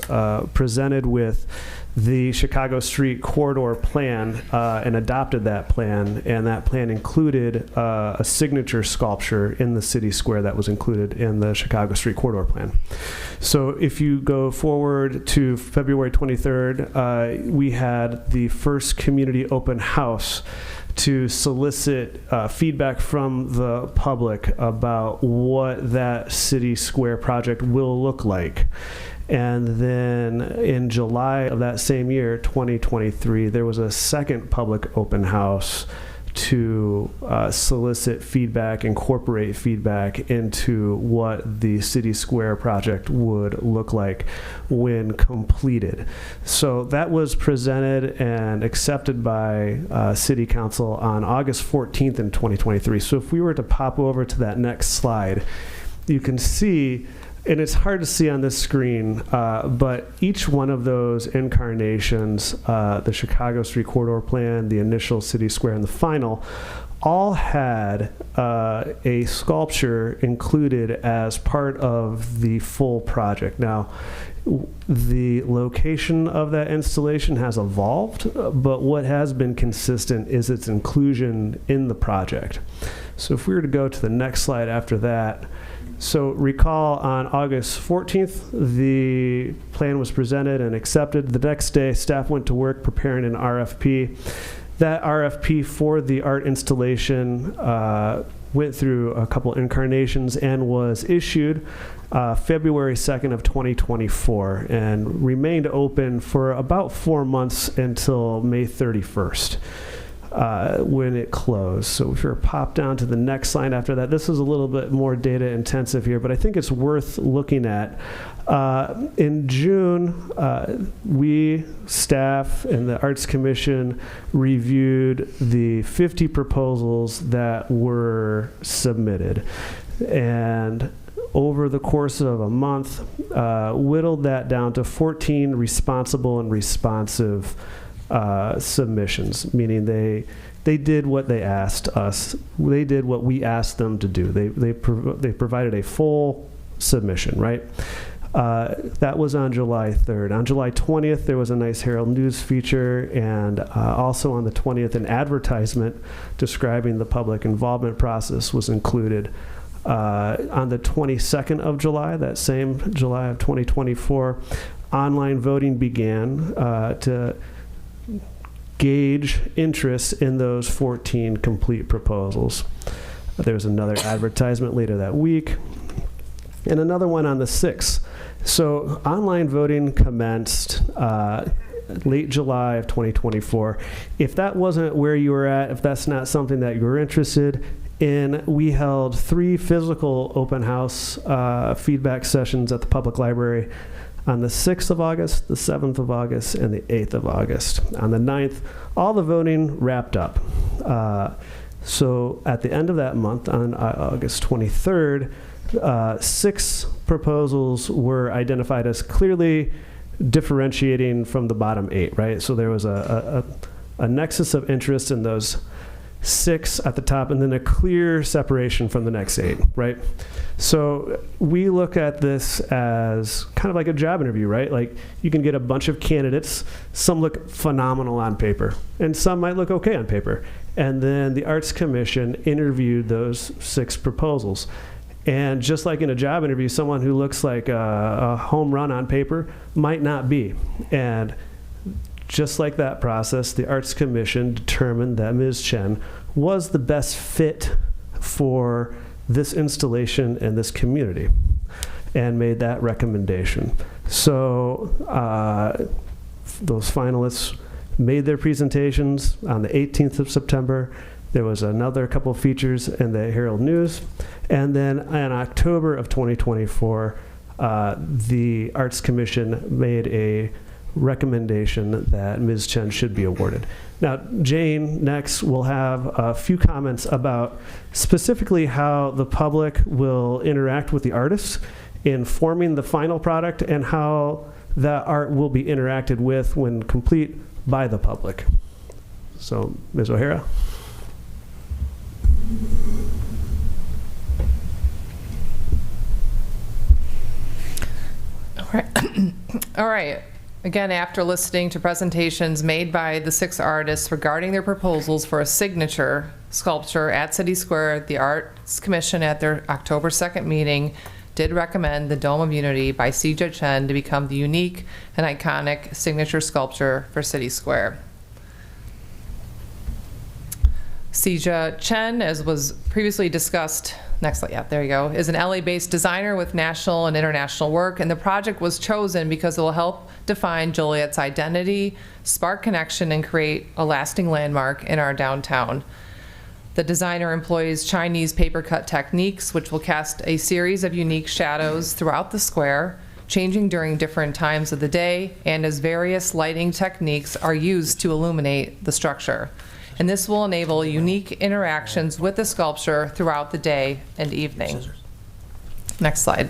presented with the Chicago Street Corridor Plan and adopted that plan, and that plan included a signature sculpture in the city square that was included in the Chicago Street Corridor Plan. So if you go forward to February 23rd, we had the first community open house to solicit feedback from the public about what that city square project will look like. And then in July of that same year, 2023, there was a second public open house to solicit feedback, incorporate feedback into what the City Square project would look like when completed. So that was presented and accepted by City Council on August 14th in 2023. So if we were to pop over to that next slide, you can see, and it's hard to see on this screen, but each one of those incarnations, the Chicago Street Corridor Plan, the initial City Square, and the final, all had a sculpture included as part of the full project. Now, the location of that installation has evolved, but what has been consistent is its inclusion in the project. So if we were to go to the next slide after that, so recall on August 14th, the plan was presented and accepted. The next day, staff went to work preparing an RFP. That RFP for the art installation went through a couple incarnations and was issued February 2nd of 2024 and remained open for about 4 months until May 31st. When it closed. So if you're pop down to the next slide after that, this is a little bit more data intensive here, but I think it's worth looking at. In June, we, staff, and the Arts Commission reviewed the 50 proposals that were submitted. And over the course of a month, whittled that down to 14 responsible and responsive submissions, meaning they did what they asked us. They did what we asked them to do. They provided a full submission, right? That was on July 3rd. On July 20th, there was a nice Herald News feature, and also on the 20th, an advertisement describing the public involvement process was included. On the 22nd of July, that same July of 2024, online voting began to gauge interest in those 14 complete proposals. There was another advertisement later that week, and another one on the 6th. So online voting commenced late July of 2024. If that wasn't where you were at, if that's not something that you were interested in, we held 3 physical open house feedback sessions at the public library on the 6th of August, the 7th of August, and the 8th of August. On the 9th, all the voting wrapped up. So at the end of that month, on August 23rd, 6 proposals were identified as clearly differentiating from the bottom 8, right? So there was a nexus of interest in those 6 at the top, and then a clear separation from the next 8, right? So we look at this as kind of like a job interview, right? Like you can get a bunch of candidates. Some look phenomenal on paper, and some might look okay on paper. And then the Arts Commission interviewed those 6 proposals. And just like in a job interview, someone who looks like a home run on paper might not be. And just like that process, the Arts Commission determined that Ms. Chen was the best fit for this installation and this community, and made that recommendation. So those finalists made their presentations on the 18th of September. There was another couple of features in the Herald News. And then in October of 2024, the Arts Commission made a recommendation that Ms. Chen should be awarded. Now, Jane next will have a few comments about specifically how the public will interact with the artists in forming the final product and how that art will be interacted with when complete by the public. So, Ms. O'Hara. All right. Again, after listening to presentations made by the 6 artists regarding their proposals for a signature sculpture at City Square, the Arts Commission at their October 2nd meeting did recommend the Dome of Unity by Sijia Chen to become the unique and iconic signature sculpture for City Square. Sijia Chen, as was previously discussed, next slide, yeah, there you go, is an LA-based designer with national and international work, and the project was chosen because it will help define Joliet's identity, spark connection, and create a lasting landmark in our downtown. The designer employs Chinese paper cut techniques, which will cast a series of unique shadows throughout the square, changing during different times of the day, and as various lighting techniques are used to illuminate the structure. And this will enable unique interactions with the sculpture throughout the day and evening. Next slide.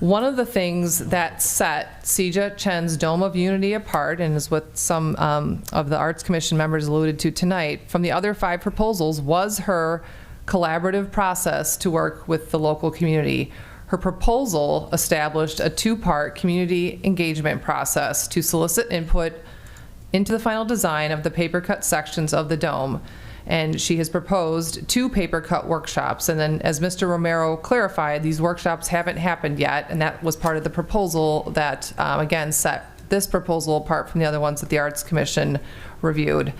One of the things that set Sija Chen's Dome of Unity apart, and is what some of the Arts Commission members alluded to tonight, from the other 5 proposals, was her collaborative process to work with the local community. Her proposal established a 2-part community engagement process to solicit input into the final design of the paper cut sections of the dome. And she has proposed 2 paper cut workshops. And then, as Mr. Romero clarified, these workshops haven't happened yet, and that was part of the proposal that, again, set this proposal apart from the other ones that the Arts Commission reviewed.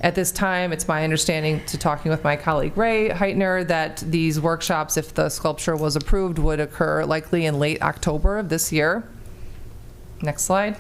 At this time, it's my understanding, to talking with my colleague Ray Heitner, that these workshops, if the sculpture was approved, would occur likely in late October of this year. Next slide.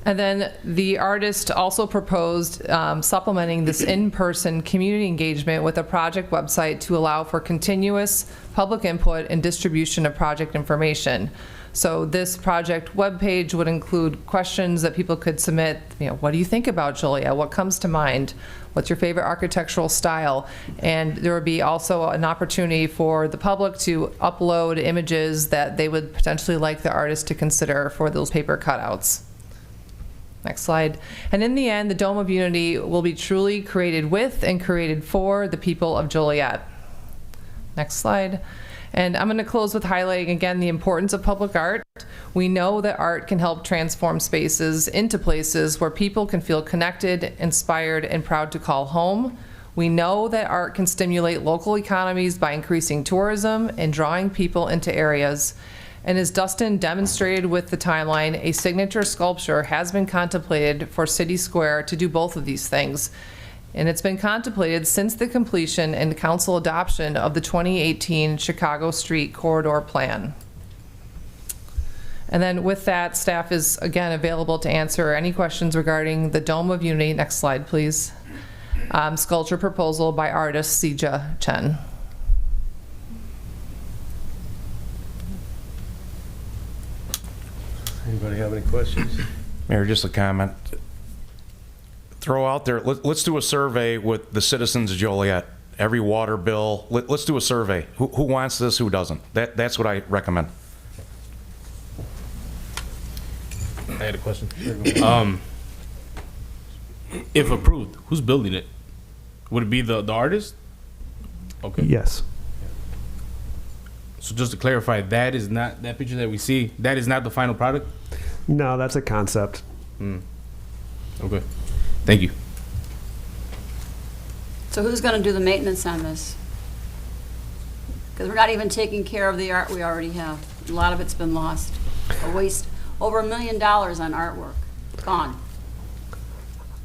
And then the artist also proposed supplementing this in-person community engagement with a project website to allow for continuous public input and distribution of project information. So this project webpage would include questions that people could submit. You know, what do you think about Joliet? What comes to mind? What's your favorite architectural style? And there would be also an opportunity for the public to upload images that they would potentially like the artist to consider for those paper cutouts. Next slide. And in the end, the Dome of Unity will be truly created with and created for the people of Joliet. Next slide. And I'm going to close with highlighting again the importance of public art. We know that art can help transform spaces into places where people can feel connected, inspired, and proud to call home. We know that art can stimulate local economies by increasing tourism and drawing people into areas. And as Dustin demonstrated with the timeline, a signature sculpture has been contemplated for City Square to do both of these things. And it's been contemplated since the completion and council adoption of the 2018 Chicago Street Corridor Plan. And then with that, staff is again available to answer any questions regarding the Dome of Unity. Next slide, please. Sculpture proposal by artist Sija Chen. Anybody have any questions? Mayor, just a comment. Throw out there, let's do a survey with the citizens of Joliet. Every water bill, let's do a survey. Who wants this, who doesn't? That's what I recommend. I had a question. If approved, who's building it? Would it be the artist? Okay. Yes. So just to clarify, that is not, that picture that we see, that is not the final product? No, that's a concept. Okay. Thank you. So who's going to do the maintenance on this? Because we're not even taking care of the art we already have. A lot of it's been lost. A waste, over $1 million on artwork. Gone.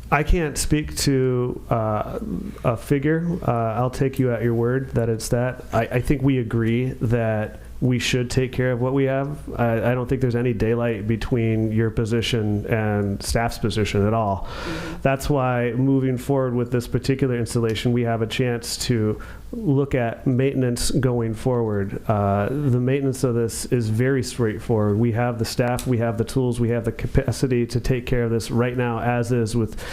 I can't speak to a figure. I'll take you at your word that it's that. I think we agree that we should take care of what we have. I don't think there's any daylight between your position and staff's position at all. That's why moving forward with this particular installation, we have a chance to look at maintenance going forward. The maintenance of this is very straightforward. We have the staff, we have the tools, we have the capacity to take care of this right now as is, with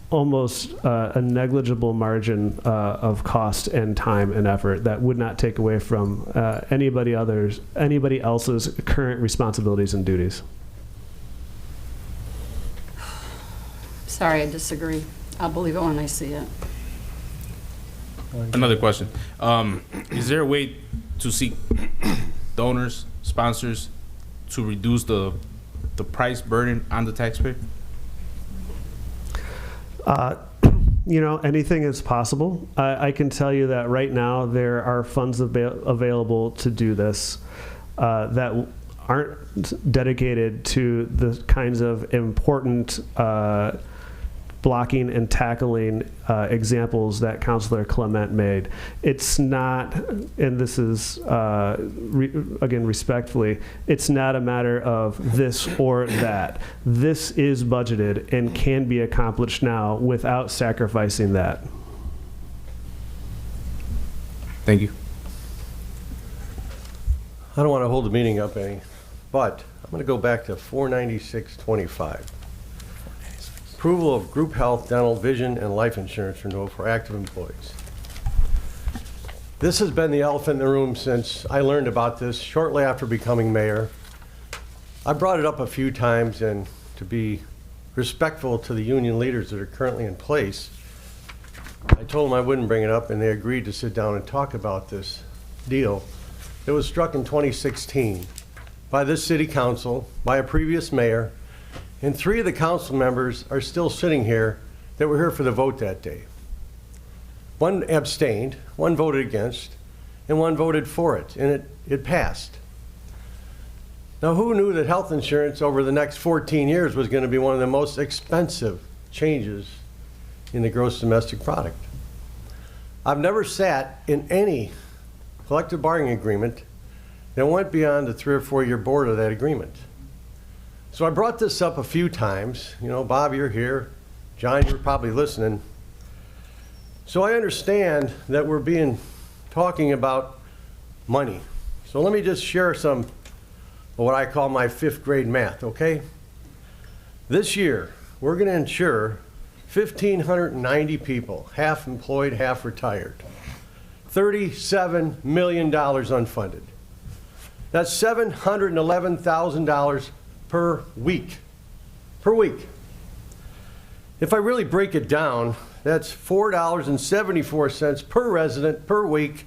almost a negligible margin of cost and time and effort that would not take away from anybody else's current responsibilities and duties. Sorry, I disagree. I'll believe it when I see it. Another question. Is there a way to seek donors, sponsors, to reduce the price burden on the taxpayer? You know, anything is possible. I can tell you that right now there are funds available to do this that aren't dedicated to the kinds of important blocking and tackling examples that Councilor Clement made. It's not, and this is, again, respectfully, it's not a matter of this or that. This is budgeted and can be accomplished now without sacrificing that. Thank you. I don't want to hold the meeting up any, but I'm going to go back to 49625. Approval of group health, dental, vision, and life insurance renewal for active employees. This has been the elephant in the room since I learned about this shortly after becoming mayor. I brought it up a few times, and to be respectful to the union leaders that are currently in place, I told them I wouldn't bring it up, and they agreed to sit down and talk about this deal. It was struck in 2016 by this city council, by a previous mayor, and 3 of the council members are still sitting here that were here for the vote that day. 1 abstained, 1 voted against, and 1 voted for it, and it passed. Now, who knew that health insurance over the next 14 years was going to be one of the most expensive changes in the gross domestic product? I've never sat in any collective bargaining agreement that went beyond the 3 or 4 year board of that agreement. So I brought this up a few times. You know, Bob, you're here. John, you're probably listening. So I understand that we're talking about money. So let me just share some of what I call my 5th grade math, okay? This year, we're going to insure 1,590 people, half employed, half retired. $37 million unfunded. That's $711,000 per week. Per week. If I really break it down, that's $4.74 per resident per week.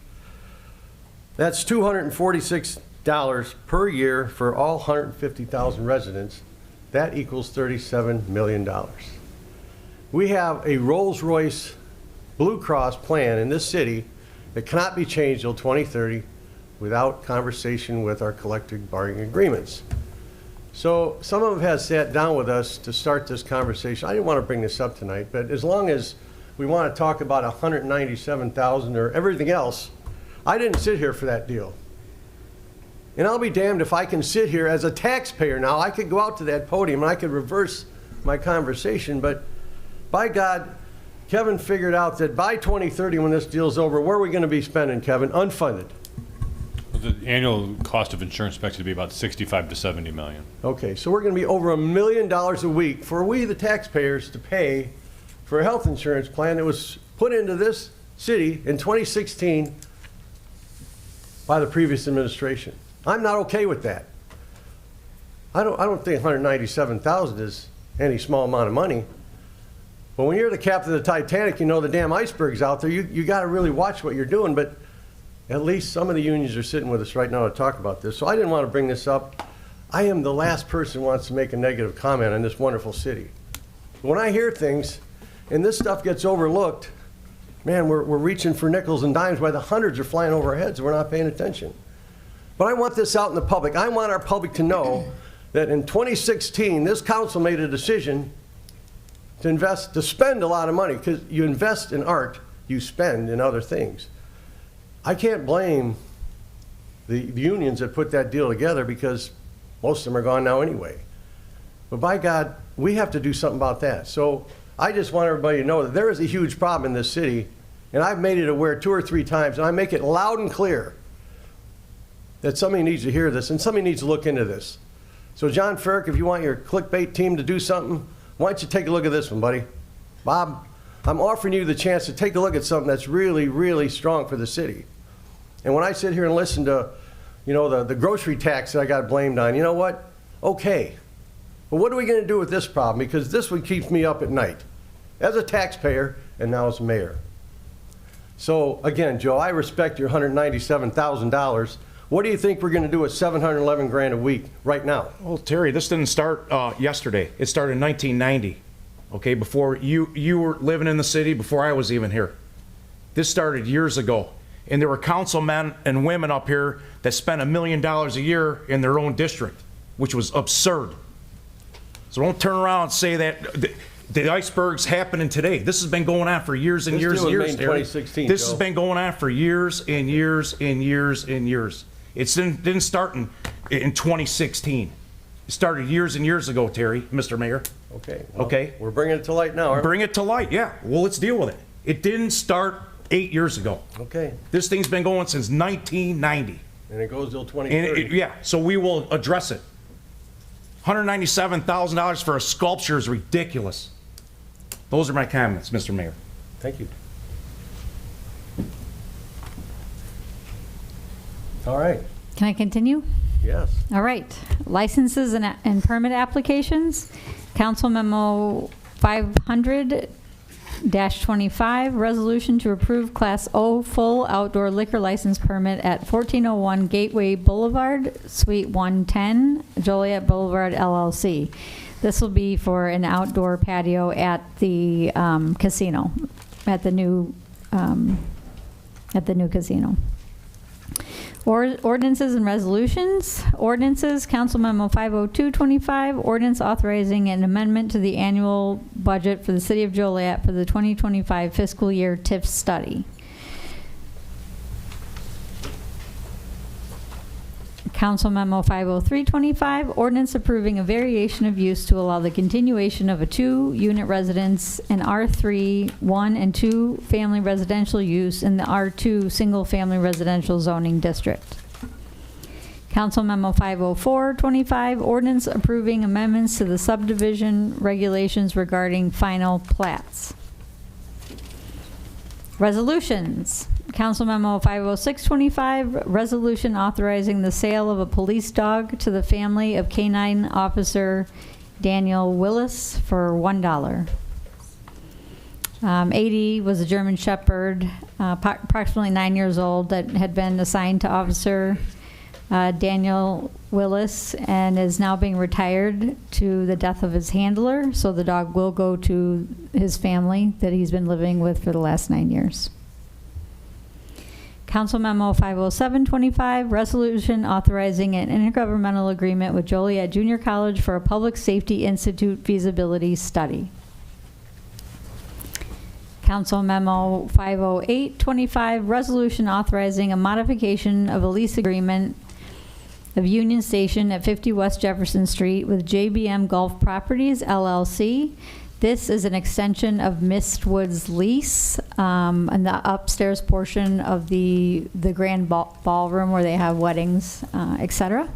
That's $246 per year for all 150,000 residents. That equals $37 million. We have a Rolls-Royce Blue Cross plan in this city that cannot be changed till 2030 without conversation with our collective bargaining agreements. So some of them have sat down with us to start this conversation. I didn't want to bring this up tonight, but as long as we want to talk about 197,000 or everything else, I didn't sit here for that deal. And I'll be damned if I can sit here as a taxpayer now. I could go out to that podium and I could reverse my conversation, but by God, Kevin figured out that by 2030, when this deal's over, where are we going to be spending, Kevin? Unfunded. The annual cost of insurance expected to be about 65 to 70 million. Okay, so we're going to be over $1 million a week for we, the taxpayers, to pay for a health insurance plan that was put into this city in 2016 by the previous administration. I'm not okay with that. I don't think 197,000 is any small amount of money. But when you're the captain of the Titanic, you know the damn iceberg's out there. You got to really watch what you're doing. But at least some of the unions are sitting with us right now to talk about this. So I didn't want to bring this up. I am the last person who wants to make a negative comment on this wonderful city. When I hear things and this stuff gets overlooked, man, we're reaching for nickels and dimes while the hundreds are flying over our heads and we're not paying attention. But I want this out in the public. I want our public to know that in 2016, this council made a decision to spend a lot of money, because you invest in art, you spend in other things. I can't blame the unions that put that deal together, because most of them are gone now anyway. But by God, we have to do something about that. So I just want everybody to know that there is a huge problem in this city, and I've made it aware 2 or 3 times, and I make it loud and clear that somebody needs to hear this, and somebody needs to look into this. So John Ferrick, if you want your clickbait team to do something, why don't you take a look at this one, buddy? Bob, I'm offering you the chance to take a look at something that's really, really strong for the city. And when I sit here and listen to, you know, the grocery tax that I got blamed on, you know what? Okay. But what are we going to do with this problem? Because this one keeps me up at night as a taxpayer and now as mayor. So again, Joe, I respect your $197,000. What do you think we're going to do with $711,000 a week right now? Well, Terry, this didn't start yesterday. It started in 1990, okay, before you were living in the city, before I was even here. This started years ago. And there were councilmen and women up here that spent $1 million a year in their own district, which was absurd. So don't turn around and say that the iceberg's happening today. This has been going on for years and years and years, Terry. This has been going on for years and years and years and years. It didn't start in 2016. It started years and years ago, Terry, Mr. Mayor. Okay. Well, okay. We're bringing it to light now, aren't we? Bring it to light, yeah. Well, let's deal with it. It didn't start 8 years ago. Okay. This thing's been going since 1990. And it goes till 2030. Yeah, so we will address it. $197,000 for a sculpture is ridiculous. Those are my comments, Mr. Mayor. Thank you. All right. Can I continue? Yes. All right. Licenses and permit applications. Council Memo 500-25, resolution to approve Class O full outdoor liquor license permit at 1401 Gateway Boulevard, Suite 110, Joliet Boulevard, LLC. This will be for an outdoor patio at the casino, at the new casino. Ordinances and resolutions. Ordinances, Council Memo 50225, ordinance authorizing an amendment to the annual budget for the City of Joliet for the 2025 fiscal year TIF study. Council Memo 50325, ordinance approving a variation of use to allow the continuation of a 2-unit residence and R3, 1 and 2 family residential use in the R2 single-family residential zoning district. Council Memo 50425, ordinance approving amendments to the subdivision regulations regarding final plats. Resolutions. Council Memo 50625, resolution authorizing the sale of a police dog to the family of Canine Officer Daniel Willis for $1. 80 was a German Shepherd, approximately 9 years old, that had been assigned to Officer Daniel Willis and is now being retired to the death of his handler. So the dog will go to his family that he's been living with for the last 9 years. Council Memo 50725, resolution authorizing an intergovernmental agreement with Joliet Junior College for a Public Safety Institute feasibility study. Council Memo 50825, resolution authorizing a modification of a lease agreement of Union Station at 50 West Jefferson Street with JBM Golf Properties, LLC. This is an extension of Mistwood's lease in the upstairs portion of the grand ballroom where they have weddings, etc.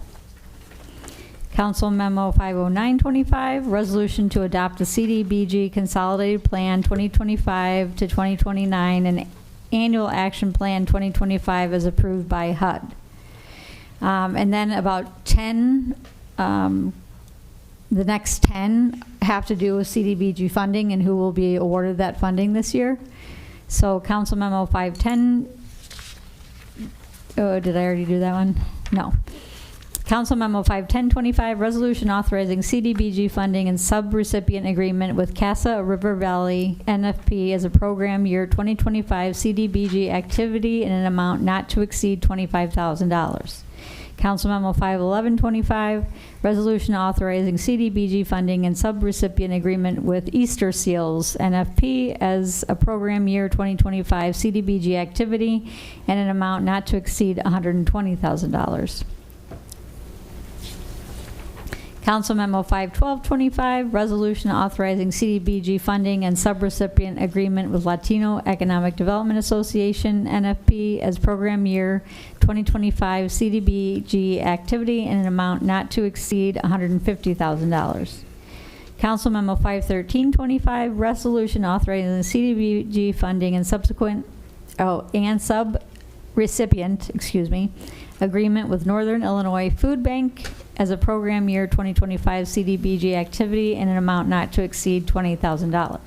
Council Memo 50925, resolution to adopt the CDBG Consolidated Plan 2025 to 2029 and Annual Action Plan 2025 as approved by HUD. And then about 10, the next 10 have to do with CDBG funding and who will be awarded that funding this year. So Council Memo 510, oh, did I already do that one? No. Council Memo 51025, resolution authorizing CDBG funding and subrecipient agreement with Casa River Valley NFP as a program year 2025 CDBG activity in an amount not to exceed $25,000. Council Memo 51125, resolution authorizing CDBG funding and subrecipient agreement with Easter Seals NFP as a program year 2025 CDBG activity and an amount not to exceed $120,000. Council Memo 51225, resolution authorizing CDBG funding and subrecipient agreement with Latino Economic Development Association, NFP, as program year 2025 CDBG activity in an amount not to exceed $150,000. Council Memo 51325, resolution authorizing the CDBG funding and subrecipient agreement with Northern Illinois Food Bank as a program year 2025 CDBG activity in an amount not to exceed $20,000.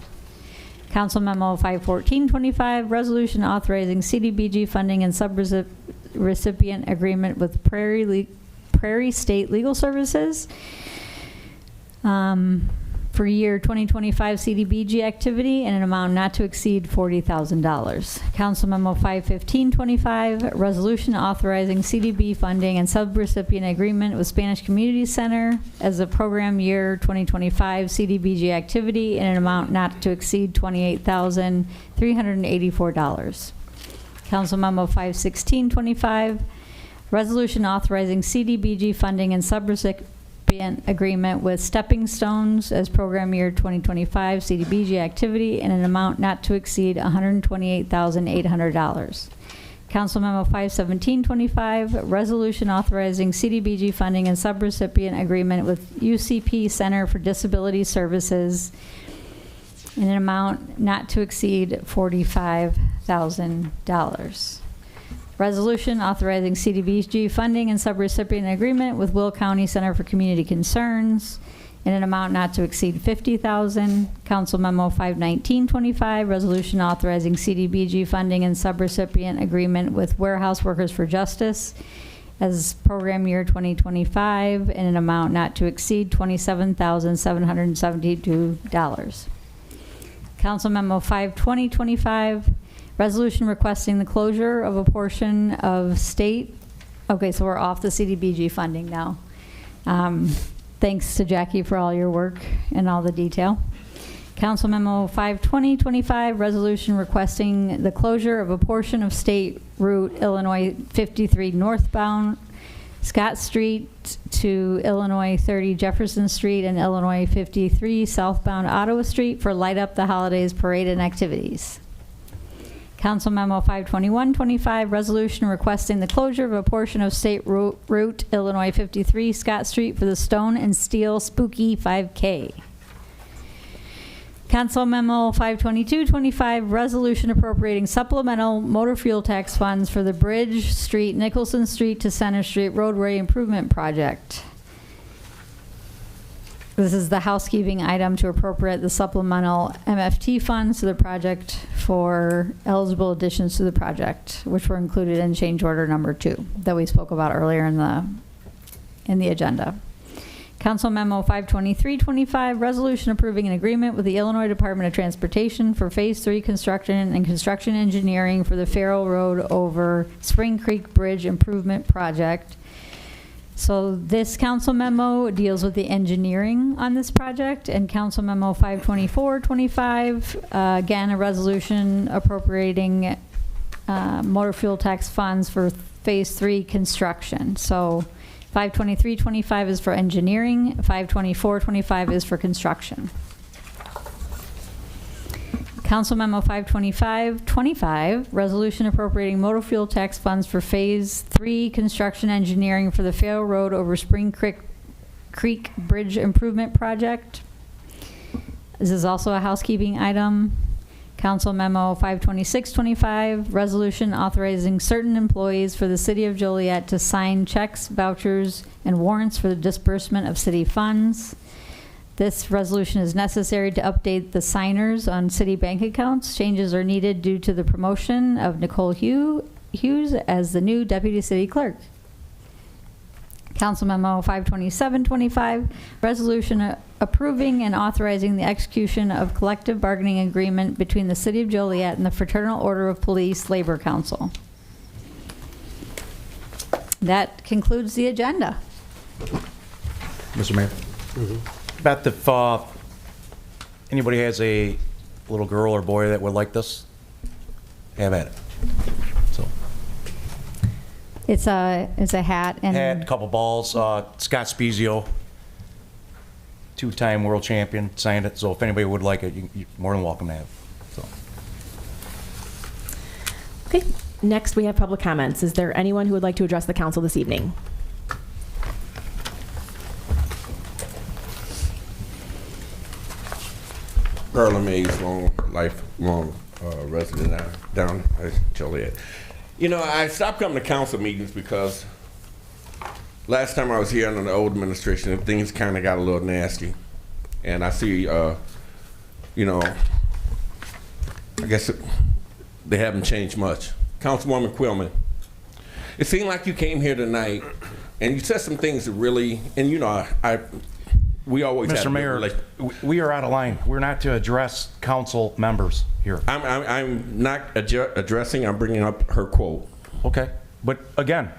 Council Memo 51425, resolution authorizing CDBG funding and subrecipient agreement with Prairie State Legal Services for year 2025 CDBG activity in an amount not to exceed $40,000. Council Memo 51525, resolution authorizing CDB funding and subrecipient agreement with Spanish Community Center as a program year 2025 CDBG activity in an amount not to exceed $28,384. Council Memo 51625, resolution authorizing CDBG funding and subrecipient agreement with Stepping Stones as program year 2025 CDBG activity in an amount not to exceed $128,800. Council Memo 51725, resolution authorizing CDBG funding and subrecipient agreement with UCP Center for Disability Services in an amount not to exceed $45,000. Resolution authorizing CDBG funding and subrecipient agreement with Will County Center for Community Concerns in an amount not to exceed $50,000. Council Memo 51925, resolution authorizing CDBG funding and subrecipient agreement with Warehouse Workers for Justice as program year 2025 in an amount not to exceed $27,772. Council Memo 52025, resolution requesting the closure of a portion of state, okay, so we're off the CDBG funding now. Thanks to Jackie for all your work and all the detail. Council Memo 52025, resolution requesting the closure of a portion of State Route Illinois 53 northbound Scott Street to Illinois 30 Jefferson Street and Illinois 53 southbound Ottawa Street for Light Up the Holidays parade and activities. Council Memo 52125, resolution requesting the closure of a portion of State Route Illinois 53 Scott Street for the Stone and Steel Spooky 5K. Council Memo 52225, resolution appropriating supplemental motor fuel tax funds for the Bridge Street, Nicholson Street to Center Street roadway improvement project. This is the housekeeping item to appropriate the supplemental MFT funds to the project for eligible additions to the project, which were included in change order number 2 that we spoke about earlier in the agenda. Council Memo 52325, resolution approving an agreement with the Illinois Department of Transportation for Phase 3 construction and construction engineering for the Farrell Road over Spring Creek Bridge Improvement Project. So this council memo deals with the engineering on this project, and Council Memo 52425, again, a resolution appropriating motor fuel tax funds for Phase 3 construction. So 52325 is for engineering, 52425 is for construction. Council Memo 52525, resolution appropriating motor fuel tax funds for Phase 3 construction engineering for the Farrell Road over Spring Creek Bridge Improvement Project. This is also a housekeeping item. Council Memo 52625, resolution authorizing certain employees for the City of Joliet to sign checks, vouchers, and warrants for the disbursement of city funds. This resolution is necessary to update the signers on city bank accounts. Changes are needed due to the promotion of Nicole Hughes as the new Deputy City Clerk. Council Memo 52725, resolution approving and authorizing the execution of collective bargaining agreement between the City of Joliet and the Fraternal Order of Police Labor Council. That concludes the agenda. Mr. Mayor. Beth, if anybody has a little girl or boy that would like this, have at it. So. It's a hat and Hat, couple balls. Scott Spezio, 2-time world champion, signed it. So if anybody would like it, you're more than welcome to have it. So. Okay, next we have public comments. Is there anyone who would like to address the council this evening? Earl Mays, lifelong resident down at Joliet. You know, I stopped coming to council meetings because last time I was here under the old administration, things kind of got a little nasty. And I see, you know, I guess they haven't changed much. Councilwoman Quillman, it seemed like you came here tonight and you said some things that really, and you know, we always have Mr. Mayor, we are out of line. We're not to address council members here. I'm not addressing, I'm bringing up her quote. Okay, but again,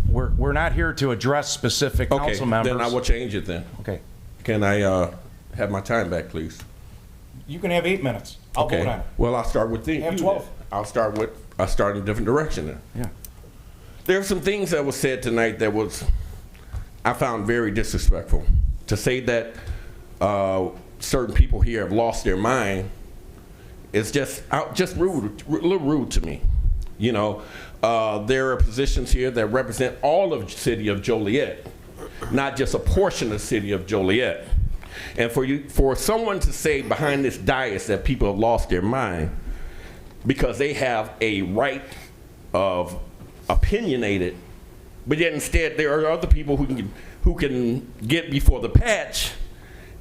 we're not here to address specific council members. Then I will change it then. Okay. Can I have my time back, please? You can have 8 minutes. I'll vote on it. Well, I'll start with Have 12. I'll start in a different direction then. Yeah. There are some things that were said tonight that I found very disrespectful. To say that certain people here have lost their mind is just rude, a little rude to me. You know, there are positions here that represent all of the city of Joliet, not just a portion of the city of Joliet. And for someone to say behind this dais that people have lost their mind because they have a right of opinionated, but yet instead there are other people who can get before the patch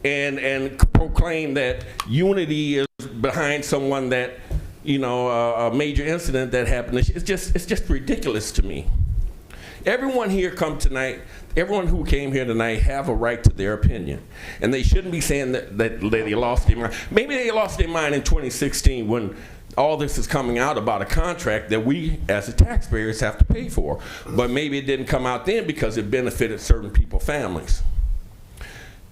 and proclaim that unity is behind someone that, you know, a major incident that happened. It's just ridiculous to me. Everyone here everyone who came here tonight have a right to their opinion. And they shouldn't be saying that they lost their mind. Maybe they lost their mind in 2016 when all this is coming out about a contract that we as the taxpayers have to pay for. But maybe it didn't come out then because it benefited certain people's families.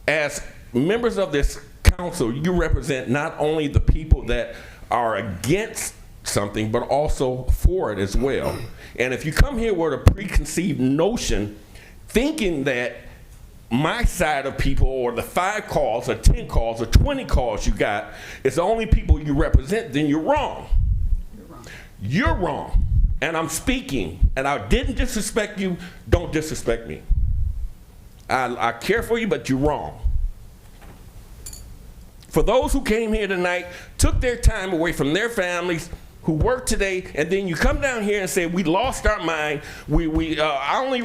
As members of this council, you represent not only the people that are against something, but also for it as well. And if you come here with a preconceived notion, thinking that my side of people, or the 5 calls, or 10 calls, or 20 calls you got, is the only people you represent, then you're wrong. You're wrong. And I'm speaking, and I didn't disrespect you, don't disrespect me. I care for you, but you're wrong. For those who came here tonight, took their time away from their families, who work today, and then you come down here and say we lost our mind. I'm only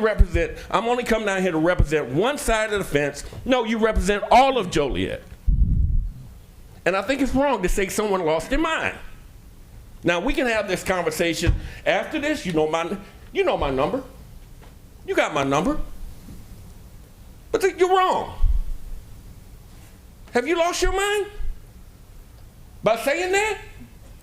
come down here to represent one side of the fence. No, you represent all of Joliet. And I think it's wrong to say someone lost their mind. Now we can have this conversation after this. You know my number. You got my number. But you're wrong. Have you lost your mind by saying that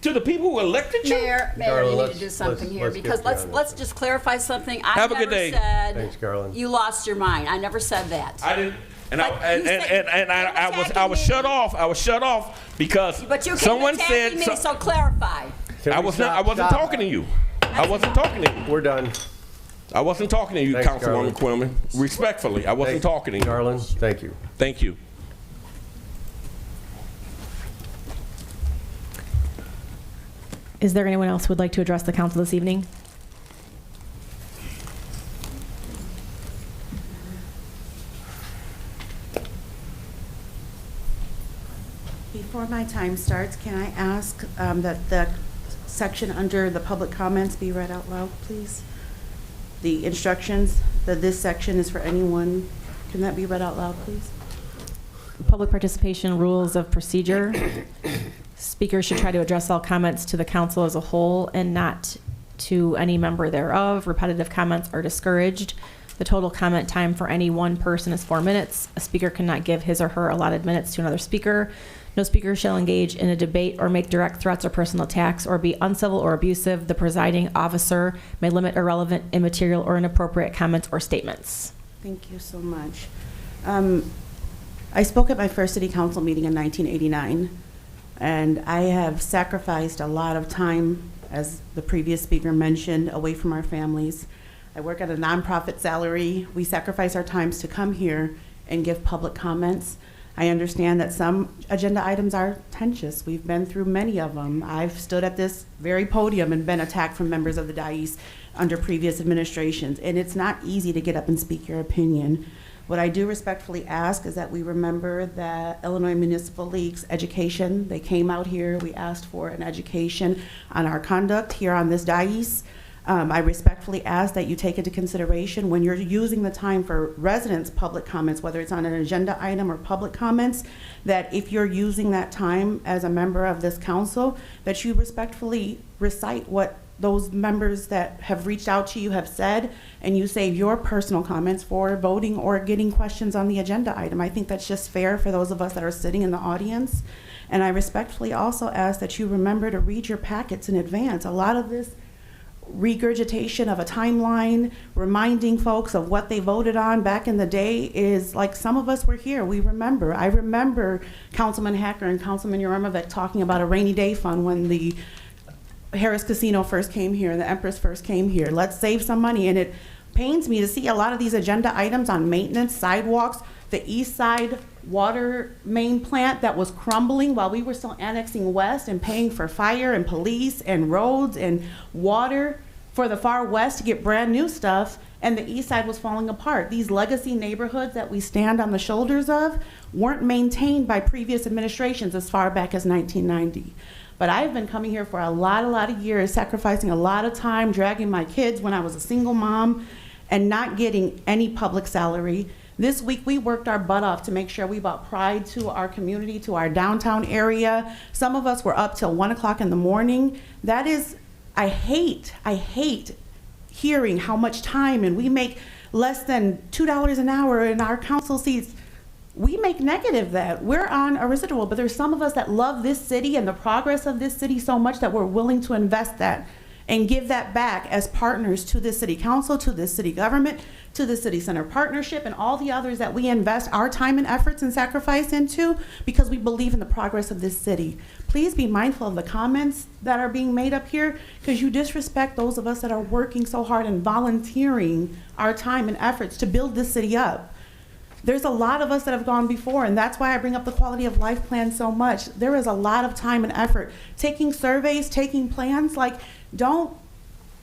to the people who elected you? Mayor, you need to do something here, because let's just clarify something. Have a good day. Thanks, Garland. You lost your mind. I never said that. I didn't. And I was shut off. I was shut off because But you someone keep said. attacking me, so clarify. I wasn't talking to you. I wasn't talking to you. We're done. I wasn't talking to you, Thanks, Councilwoman Quillman. Respectfully, I wasn't talking to you. Garland, thank you. Thank you. Is there anyone else who would like to address the council this evening? Before my time starts, can I ask that the section under the public comments be read out loud, please? The instructions, that this section is for anyone. Can that be read out loud, please? Public participation rules of procedure. Speakers should try to address all comments to the council as a whole and not to any member thereof. Repetitive comments are discouraged. The total comment time for any one person is 4 minutes. A speaker cannot give his or her allotted minutes to another speaker. No speaker shall engage in a debate or make direct threats or personal attacks or be uncivil or abusive. The presiding officer may limit irrelevant, immaterial, or inappropriate comments or statements. Thank you so much. I spoke at my first city council meeting in 1989, and I have sacrificed a lot of time, as the previous speaker mentioned, away from our families. I work at a nonprofit salary. We sacrifice our times to come here and give public comments. I understand that some agenda items are contentious. We've been through many of them. I've stood at this very podium and been attacked from members of the dais under previous administrations, and it's not easy to get up and speak your opinion. What I do respectfully ask is that we remember that Illinois Municipal League's education, they came out here, we asked for an education on our conduct here on this dais. I respectfully ask that you take into consideration when you're using the time for residents' public comments, whether it's on an agenda item or public comments, that if you're using that time as a member of this council, that you respectfully recite what those members that have reached out to you have said, and you save your personal comments for voting or getting questions on the agenda item. I think that's just fair for those of us that are sitting in the audience. And I respectfully also ask that you remember to read your packets in advance. A lot of this regurgitation of a timeline, reminding folks of what they voted on back in the day is like, some of us were here, we remember. I remember Councilman Hacker and Councilman Yaramovic talking about a rainy day fund when the Harris Casino first came here and the Empress first came here. Let's save some money. And it pains me to see a lot of these agenda items on maintenance, sidewalks, the east side water main plant that was crumbling while we were still annexing west and paying for fire and police and roads and water for the far west to get brand new stuff, and the east side was falling apart. These legacy neighborhoods that we stand on the shoulders of weren't maintained by previous administrations as far back as 1990. But I've been coming here for a lot of years, sacrificing a lot of time, dragging my kids when I was a single mom, and not getting any public salary. This week, we worked our butt off to make sure we brought pride to our community, to our downtown area. Some of us were up till 1 o'clock in the morning. That is, I hate hearing how much time, and we make less than $2 an hour in our council seats. We make negative that. We're on a residual, but there's some of us that love this city and the progress of this city so much that we're willing to invest that and give that back as partners to this city council, to this city government, to the city center partnership, and all the others that we invest our time and efforts and sacrifice into because we believe in the progress of this city. Please be mindful of the comments that are being made up here because you disrespect those of us that are working so hard and volunteering our time and efforts to build this city up. There's a lot of us that have gone before, and that's why I bring up the quality of life plan so much. There is a lot of time and effort. Taking surveys, taking plans, don't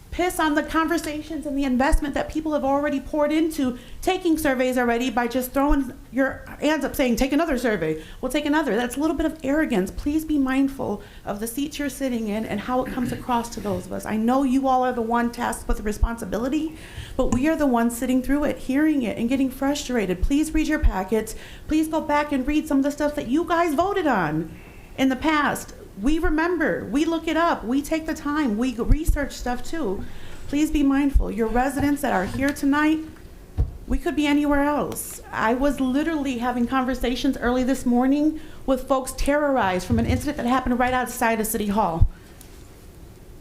piss on the conversations and the investment that people have already poured into taking surveys already by just throwing your hands up saying, take another survey. We'll take another. That's a little bit of arrogance. Please be mindful of the seats you're sitting in and how it comes across to those of us. I know you all are the one tasked with the responsibility, but we are the ones sitting through it, hearing it, and getting frustrated. Please read your packets. Please go back and read some of the stuff that you guys voted on in the past. We remember, we look it up, we take the time, we research stuff too. Please be mindful. Your residents that are here tonight, we could be anywhere else. I was literally having conversations early this morning with folks terrorized from an incident that happened right outside of City Hall.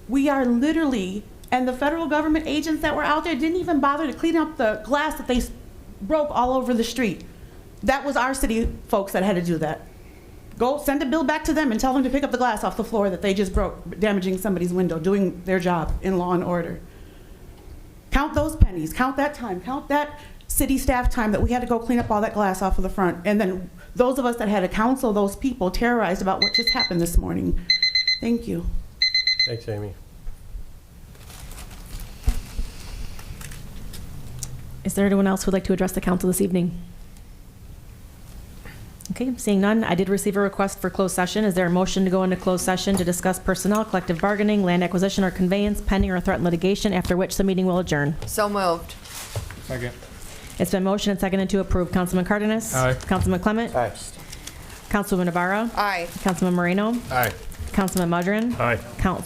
We are literally, and the federal government agents that were out there didn't even bother to clean up the glass that they broke all over the street. That was our city folks that had to do that. Go send a bill back to them and tell them to pick up the glass off the floor that they just broke, damaging somebody's window, doing their job in law and order. Count those pennies, count that time, count that city staff time that we had to go clean up all that glass off of the front. And then those of us that had to counsel those people terrorized about what just happened this morning. Thank you. Thanks, Amy. Is there anyone else who would like to address the council this evening? Okay, seeing none, I did receive a request for closed session. Is there a motion to go into closed session to discuss personnel, collective bargaining, land acquisition or conveyance, pending or threatened litigation, after which the meeting will adjourn? So moved. Second. It's been motioned and seconded to approve. Councilman Cardenas? Aye. Councilman Clement? Aye. Councilwoman Navarro? Aye. Councilman Moreno? Aye. Councilman Mudrin? Aye. Council